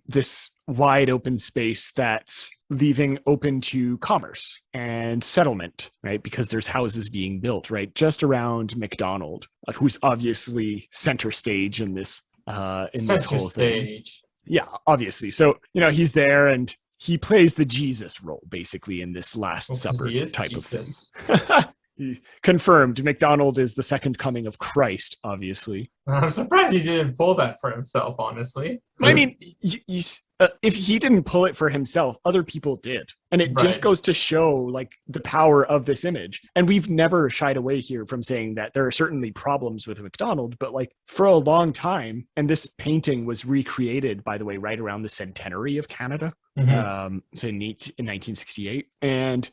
This wide open space that's leaving open to commerce and settlement, right? Because there's houses being built, right? Just around McDonald, who's obviously center stage in this this whole thing. Yeah, obviously. So, he's there and he plays the Jesus role basically in this Last Supper type Jesus. Of thing. He's confirmed McDonald is the second coming of Christ, obviously. I'm surprised he didn't pull that for himself, honestly. I mean, if he didn't pull it for himself, other people did. And it just goes to show, like, the power of this image. And we've never shied away here from saying that there are certainly problems with McDonald, but, like, for a long time, and this painting was recreated, by the way, right around the centenary of Canada. So in 1968, and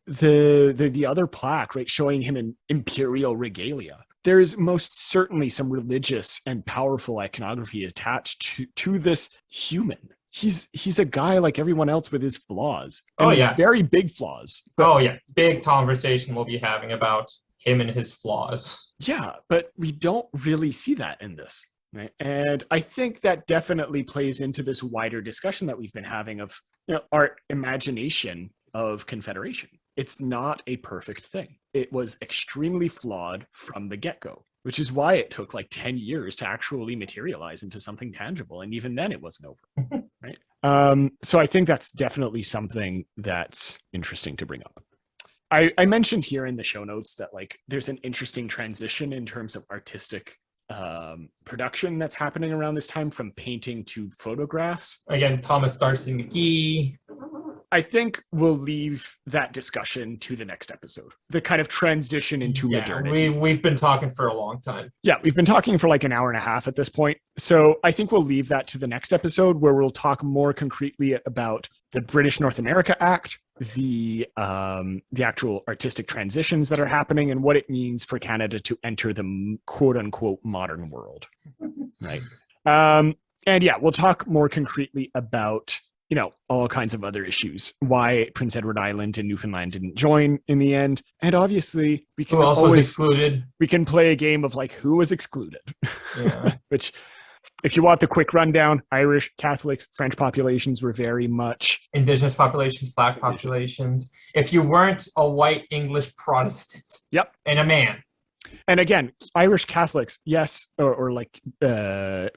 the other plaque, right, showing him in imperial regalia. There's most certainly some religious and powerful iconography attached to this human. He's a guy like everyone else with his flaws. Very big flaws. Big conversation we'll be having about him and his flaws. Yeah, but we don't really see that in this. Right. And I think that definitely plays into this wider discussion that we've been having of our imagination of Confederation. It's not a perfect thing. It was extremely flawed from the get-go, which is why it took like 10 years to actually materialize into something tangible. And even then it wasn't over. Right. So I think that's definitely something that's interesting to bring up. I mentioned here in the show notes that, like, there's an interesting transition in terms of artistic production that's happening around this time, from painting to photographs. Again, Thomas D'Arcy McGee. I think we'll leave that discussion to the next episode. The kind of transition into modernity. We've been talking for a long time. Yeah, we've been talking for like an hour and a half at this point. So I think we'll leave that to the next episode, where we'll talk more concretely about the British North America Act, the actual artistic transitions that are happening, and what it means for Canada to enter the quote unquote modern world. Right. And yeah, we'll talk more concretely about all kinds of other issues. Why Prince Edward Island and Newfoundland didn't join in the end. And obviously, we can was excluded. We can play a game of, like, who was excluded. Yeah. Which, if you want the quick rundown, Irish, Catholics, French populations were very much... Indigenous populations, Black populations. If you weren't a white English Protestant. Yep. And a man. And again, Irish Catholics, yes, or like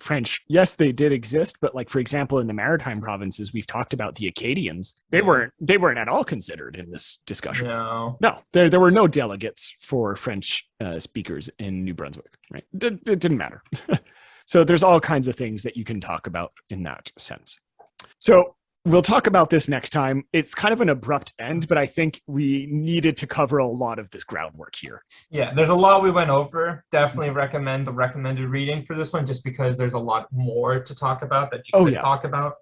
French, yes, they did exist. But, like, for example, in the Maritime provinces, we've talked about the Acadians. They weren't at all considered in this discussion. No, there were no delegates for French speakers in New Brunswick. Right? It didn't matter. So there's all kinds of things that you can talk about in that sense. So we'll talk about this next time. It's kind of an abrupt end, but I think we needed to cover a lot of this groundwork here. Yeah, there's a lot we went over. Definitely recommend the recommended reading for this one, just because there's a lot more to talk about that you could talk about.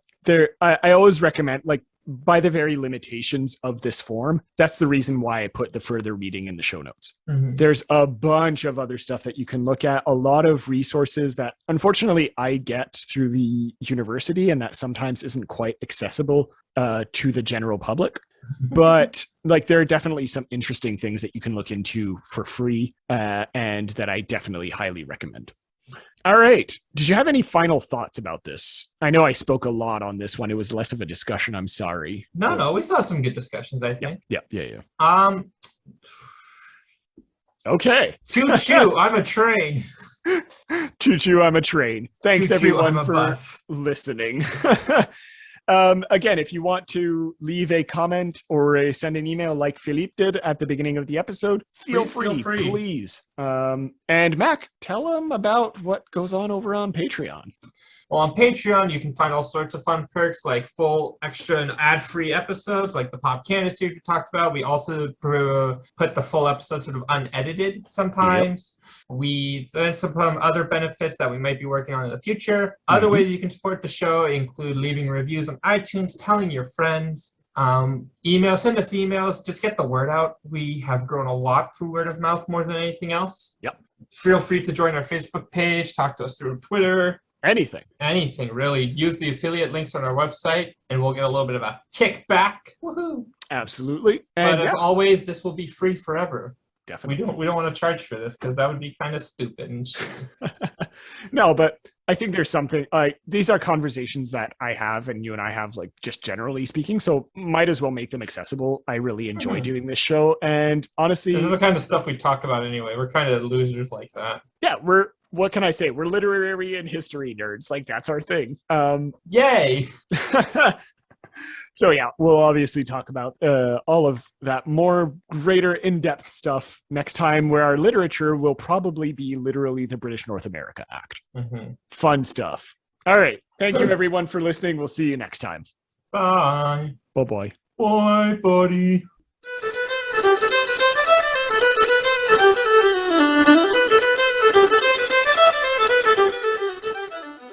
I always recommend, like, by the very limitations of this form, that's the reason why I put the further reading in the show notes. There's a bunch of other stuff that you can look at, a lot of resources that unfortunately I get through the university and that sometimes isn't quite accessible to the general public. But, like, there are definitely some interesting things that you can look into for free and that I definitely highly recommend. All right. Did you have any final thoughts about this? I know I spoke a lot on this one. It was less of a discussion. I'm sorry. No, we had some good discussions, I think. Yeah. Okay. Choo-choo, I'm a train. Choo-choo, I'm a train. Thanks, Choo-choo, everyone, I'm a for bus. listening. Again, if you want to leave a comment or send an email like Philippe did at the beginning of the episode, feel free, please. And Mac, tell them about what goes on over on Patreon. Well, on Patreon, you can find all sorts of fun perks like full, extra, and ad-free episodes like the Pop Canada series we talked about. We also put the full episode sort of unedited sometimes. Yep. We then some other benefits that we might be working on in the future. Other ways you can support the show include leaving reviews on iTunes, telling your friends, send us emails, just get the word out. We have grown a lot through word of mouth more than anything else. Yep. Feel free to join our Facebook page, talk to us through Twitter. Anything, really. Use the affiliate links on our website, and we'll get a little bit of a kickback. Woohoo! Absolutely. And but as always, this will be free forever. Definitely. We don't want to charge for this because that would be kind of stupid and shitty. No, but I think there's something like these are conversations that I have and you and I have, like, just generally speaking. So might as well make them accessible. I really enjoy doing this show, and honestly, this is the kind of stuff we talk about anyway. We're kind of losers like that. Yeah, what can I say? We're literary and history nerds. Like, that's our thing. Yay! So yeah, we'll obviously talk about all of that more greater in-depth stuff next time, where our literature will probably be literally the British North America Act. Fun stuff. All right. Thank you, everyone, for listening. We'll see you next time. Bye. Bye-bye. Bye, buddy.